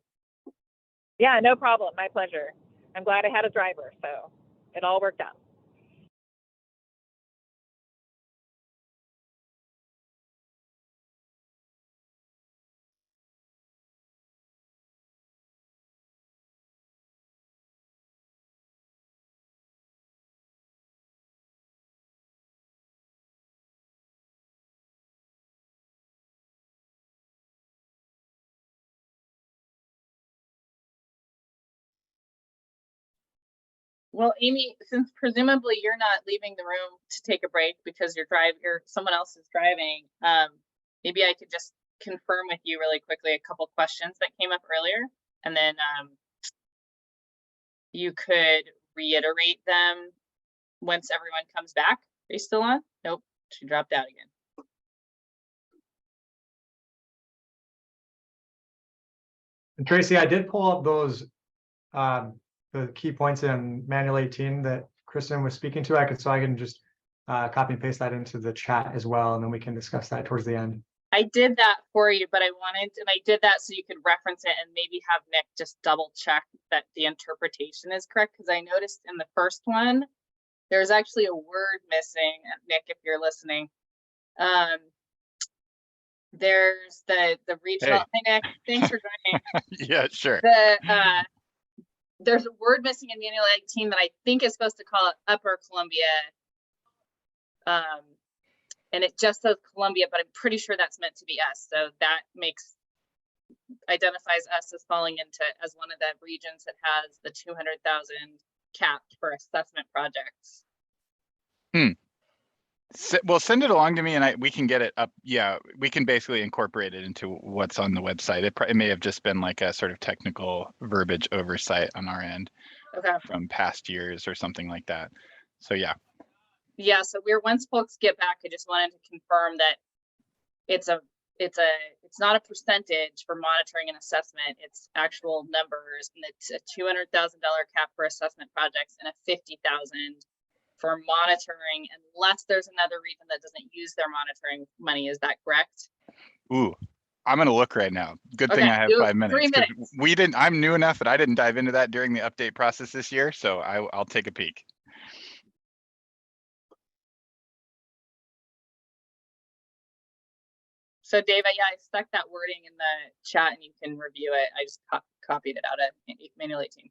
Yeah, no problem. My pleasure. I'm glad I had a driver, so it all worked out. Well, Amy, since presumably you're not leaving the room to take a break because someone else is driving, maybe I could just confirm with you really quickly a couple questions that came up earlier, and then you could reiterate them once everyone comes back. Are you still on? Nope, she dropped out again. And Tracy, I did pull up those the key points in Manual 18 that Kristen was speaking to. I can just copy and paste that into the chat as well, and then we can discuss that towards the end. I did that for you, but I did that so you could reference it and maybe have Nick just double check that the interpretation is correct, because I noticed in the first one, there's actually a word missing. Nick, if you're listening, there's the regional. Hey Nick, thanks for joining. Yeah, sure. There's a word missing in Manual 18 that I think is supposed to call it Upper Columbia. And it just says Columbia, but I'm pretty sure that's meant to be us. So that identifies us as falling as one of the regions that has the 200,000 capped for assessment projects. Well, send it along to me and we can get it up. Yeah, we can basically incorporate it into what's on the website. It may have just been like a sort of technical verbiage oversight on our end from past years or something like that. So yeah. Yeah, so once folks get back, I just wanted to confirm that it's not a percentage for monitoring and assessment. It's actual numbers, and it's a $200,000 cap for assessment projects and a $50,000 for monitoring, unless there's another region that doesn't use their monitoring money. Is that correct? Ooh, I'm gonna look right now. Good thing I have 5 minutes. 3 minutes. I'm new enough that I didn't dive into that during the update process this year, so I'll take a peek. So Dave, yeah, I stuck that wording in the chat and you can review it. I just copied it out of Manual 18.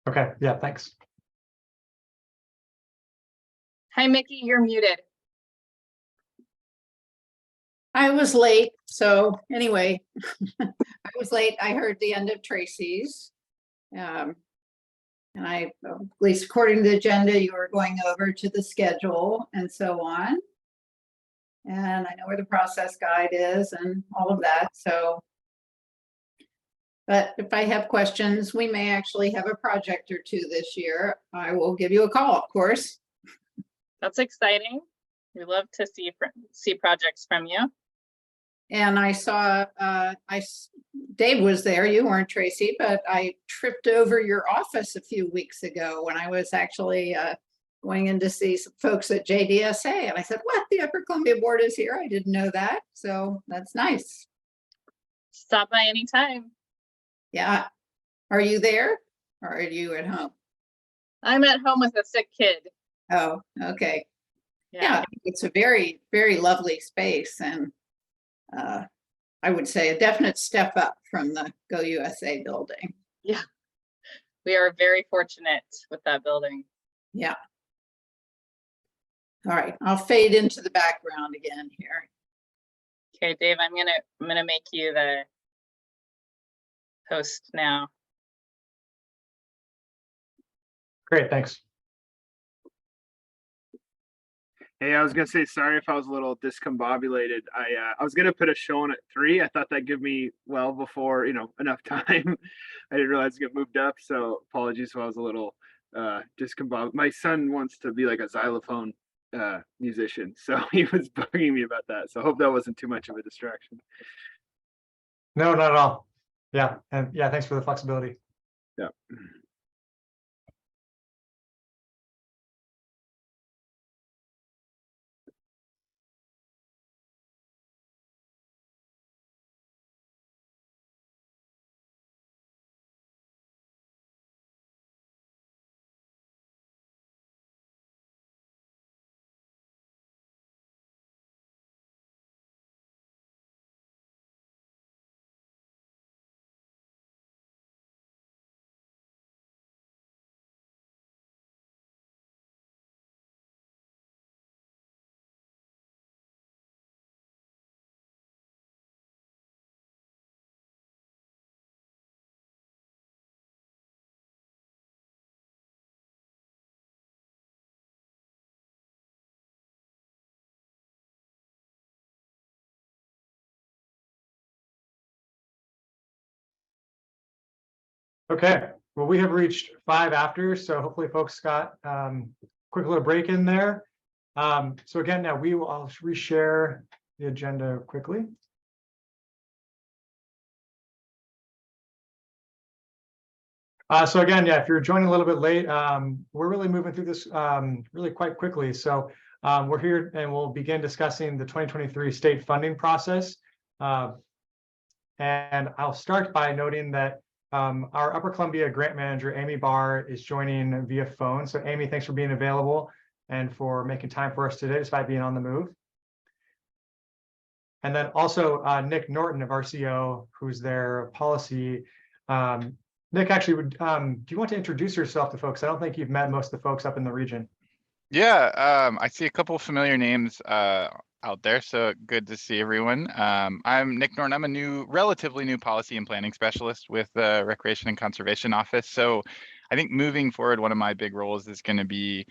Okay, yeah, thanks. Hi, Mickey, you're muted. I was late, so anyway, I was late. I heard the end of Tracy's. And at least according to the agenda, you were going over to the schedule and so on. And I know where the process guide is and all of that. So, but if I have questions, we may actually have a project or two this year. I will give you a call, of course. That's exciting. We love to see projects from you. And I saw, Dave was there, you weren't, Tracy, but I tripped over your office a few weeks ago when I was actually going in to see some folks at JDSA. And I said, what, the Upper Columbia Board is here? I didn't know that. So that's nice. Stop by anytime. Yeah. Are you there or are you at home? I'm at home with a sick kid. Oh, okay. Yeah, it's a very, very lovely space. And I would say a definite step up from the Go USA building. Yeah, we are very fortunate with that building. Yeah. All right, I'll fade into the background again here. Okay, Dave, I'm gonna make you the host now. Great, thanks. Hey, I was gonna say sorry if I was a little discombobulated. I was gonna put a show on at 3. I thought that'd give me well before enough time. I didn't realize it got moved up, so apologies if I was a little discombobulated. My son wants to be like a xylophone musician, so he was bugging me about that. So I hope that wasn't too much of a distraction. No, not at all. Yeah, and yeah, thanks for the flexibility. Yeah. Okay, well, we have reached 5 after, so hopefully folks got quick little break in there. So again, now I'll reshare the agenda quickly. So again, yeah, if you're joining a little bit late, we're really moving through this really quite quickly. So we're here and we'll begin discussing the 2023 state funding process. And I'll start by noting that our Upper Columbia grant manager, Amy Barr, is joining via phone. So Amy, thanks for being available and for making time for us today, despite being on the move. And then also Nick Norton of RCO, who's their policy. Nick, actually, do you want to introduce yourself to folks? I don't think you've met most of the folks up in the region. Yeah, I see a couple of familiar names out there, so good to see everyone. I'm Nick Norton. I'm a relatively new policy and planning specialist with the Recreation and Conservation Office. So I think moving forward, one of my big roles is going to be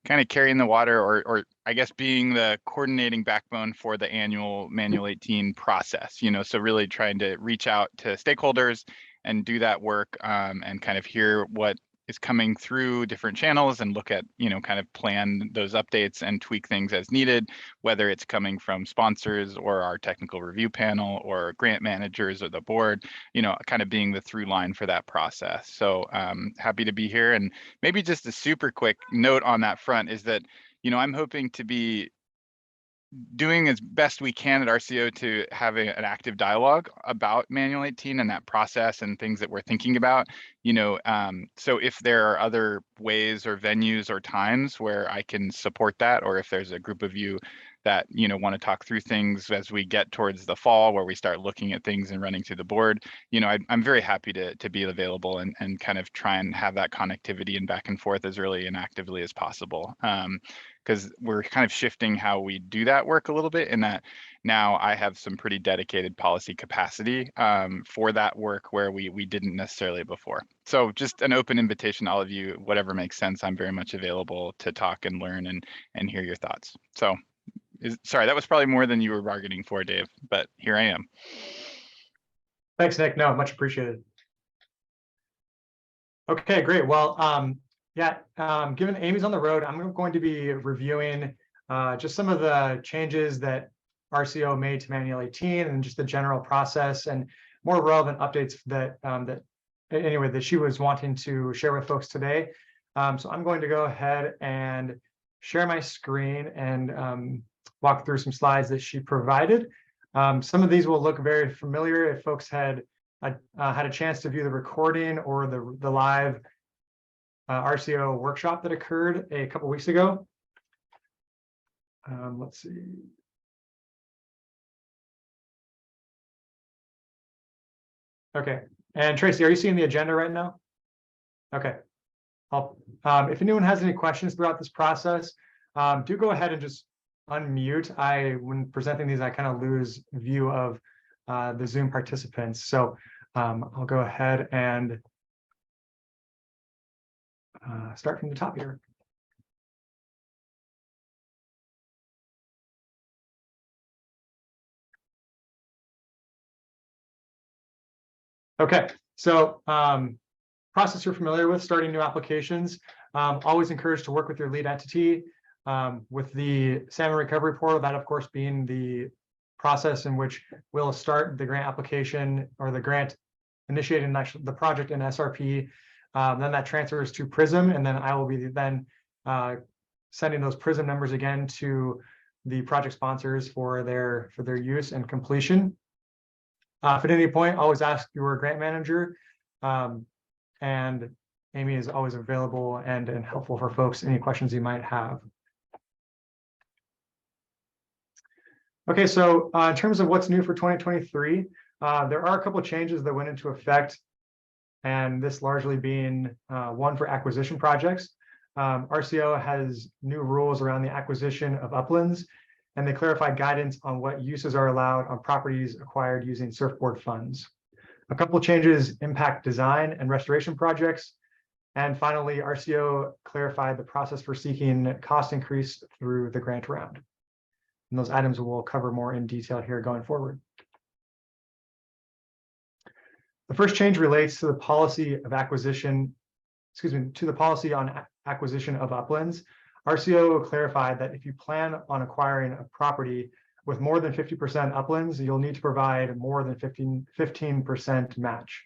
kind of carrying the water, or I guess being the coordinating backbone for the annual Manual 18 process. So really trying to reach out to stakeholders and do that work and kind of hear what is coming through different channels and look at, kind of plan those updates and tweak things as needed, whether it's coming from sponsors or our technical review panel or grant managers or the board, kind of being the through line for that process. So happy to be here. And maybe just a super quick note on that front is that, I'm hoping to be doing as best we can at RCO to have an active dialogue about Manual 18 and that process and things that we're thinking about, so if there are other ways or venues or times where I can support that, or if there's a group of you that, want to talk through things as we get towards the fall where we start looking at things and running through the board, I'm very happy to be available and kind of try and have that connectivity and back and forth as early and actively as possible. Because we're kind of shifting how we do that work a little bit, in that now I have some pretty dedicated policy capacity for that work where we didn't necessarily before. So just an open invitation to all of you, whatever makes sense. I'm very much available to talk and learn and hear your thoughts. So sorry, that was probably more than you were bargaining for, Dave, but here I am. Thanks, Nick. No, much appreciated. Okay, great. Well, given Amy's on the road, I'm going to be reviewing just some of the changes that RCO made to Manual 18 and just the general process and more relevant updates that that she was wanting to share with folks today. So I'm going to go ahead and share my screen and walk through some slides that she provided. Some of these will look very familiar if folks had a chance to view the recording or the live RCO workshop that occurred a couple weeks ago. Let's see. Okay, and Tracy, are you seeing the agenda right now? Okay. If anyone has any questions throughout this process, do go ahead and just unmute. When presenting these, I kind of lose view of the Zoom participants. So I'll go ahead and start from the top here. Okay, so process you're familiar with, starting new applications. Always encouraged to work with your lead entity. With the Salmon Recovery Portal, that of course being the process in which we'll start the grant application or the grant initiating the project in SRP. Then that transfers to PRISM, and then I will be then sending those PRISM numbers again to the project sponsors for their use and completion. If at any point, always ask your grant manager, and Amy is always available and helpful for folks, any questions you might have. Okay, so in terms of what's new for 2023, there are a couple of changes that went into effect, and this largely being one for acquisition projects. RCO has new rules around the acquisition of uplands, and they clarified guidance on what uses are allowed on properties acquired using surfboard funds. A couple of changes impact design and restoration projects. And finally, RCO clarified the process for seeking cost increase through the grant round. And those items we'll cover more in detail here going forward. The first change relates to the policy of acquisition, to the policy on acquisition of uplands. RCO clarified that if you plan on acquiring a property with more than 50% uplands, you'll need to provide more than 15% match.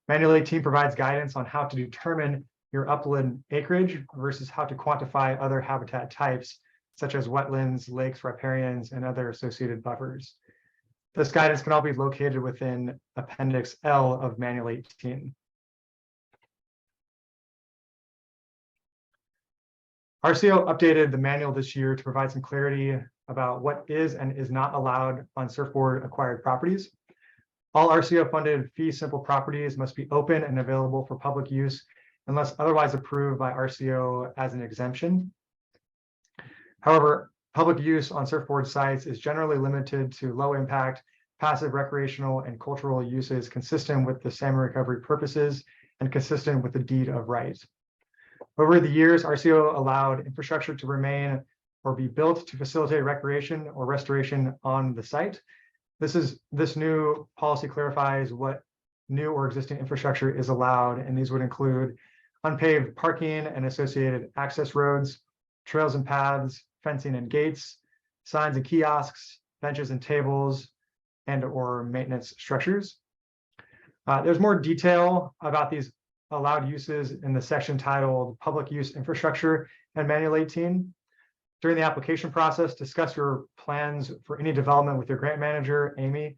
Manual 18 provides guidance on how to determine your upland acreage versus how to quantify other habitat types, such as wetlands, lakes, riparians, and other associated buffers. This guidance can all be located within Appendix L of Manual 18. RCO updated the manual this year to provide some clarity about what is and is not allowed on surfboard acquired properties. All RCO funded fee simple properties must be open and available for public use unless otherwise approved by RCO as an exemption. However, public use on surfboard sites is generally limited to low impact, passive recreational and cultural uses consistent with the salmon recovery purposes and consistent with the deed of right. Over the years, RCO allowed infrastructure to remain or be built to facilitate recreation or restoration on the site. This new policy clarifies what new or existing infrastructure is allowed, and these would include unpaved parking and associated access roads, trails and paths, fencing and gates, signs and kiosks, benches and tables, and or maintenance structures. There's more detail about these allowed uses in the section titled Public Use Infrastructure and Manual 18. During the application process, discuss your plans for any development with your grant manager, Amy.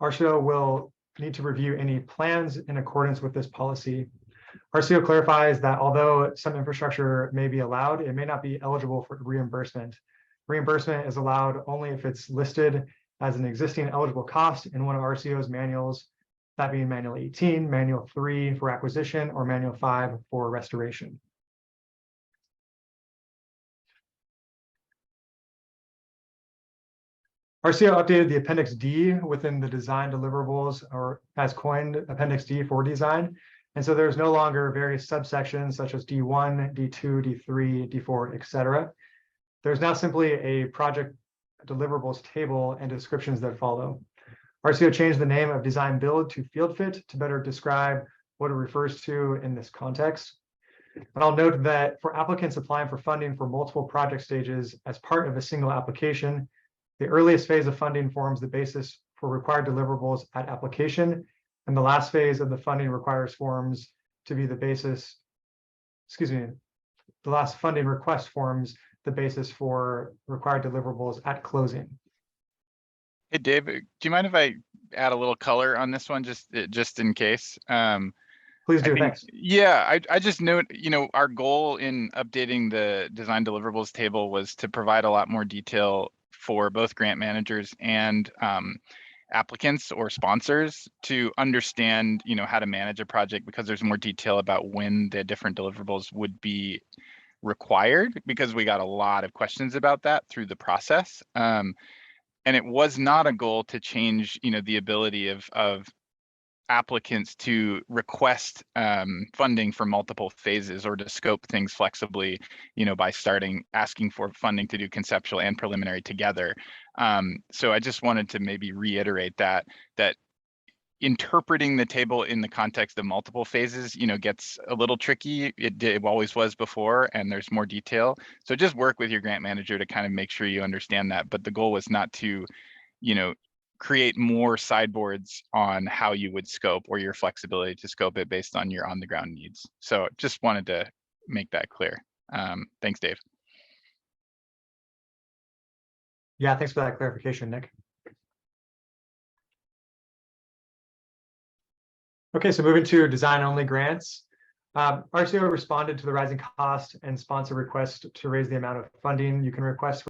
RCO will need to review any plans in accordance with this policy. RCO clarifies that although some infrastructure may be allowed, it may not be eligible for reimbursement. Reimbursement is allowed only if it's listed as an existing eligible cost in one of RCO's manuals, that being Manual 18, Manual 3 for acquisition, or Manual 5 for restoration. RCO updated the Appendix D within the design deliverables, or as coined Appendix D for design. And so there's no longer various subsections such as D1, D2, D3, D4, etc. There's now simply a project deliverables table and descriptions that follow. RCO changed the name of design build to field fit to better describe what it refers to in this context. And I'll note that for applicants applying for funding for multiple project stages as part of a single application, the earliest phase of funding forms the basis for required deliverables at application, and the last phase of the funding requires forms to be the basis, the last funding request forms the basis for required deliverables at closing. Hey, Dave, do you mind if I add a little color on this one, just in case? Please do, thanks. Yeah, I just note, our goal in updating the design deliverables table was to provide a lot more detail for both grant managers and applicants or sponsors to understand, how to manage a project, because there's more detail about when the different deliverables would be required, because we got a lot of questions about that through the process. And it was not a goal to change, the ability of applicants to request funding for multiple phases or to scope things flexibly, by asking for funding to do conceptual and preliminary together. So I just wanted to maybe reiterate that, interpreting the table in the context of multiple phases, gets a little tricky. It always was before, and there's more detail. So just work with your grant manager to kind of make sure you understand that. But the goal was not to, create more sideboards on how you would scope or your flexibility to scope it based on your on the ground needs. So just wanted to make that clear. Thanks, Dave. Yeah, thanks for that clarification, Nick. Okay, so moving to design-only grants. RTO responded to the rising cost and sponsor request to raise the amount of funding you can request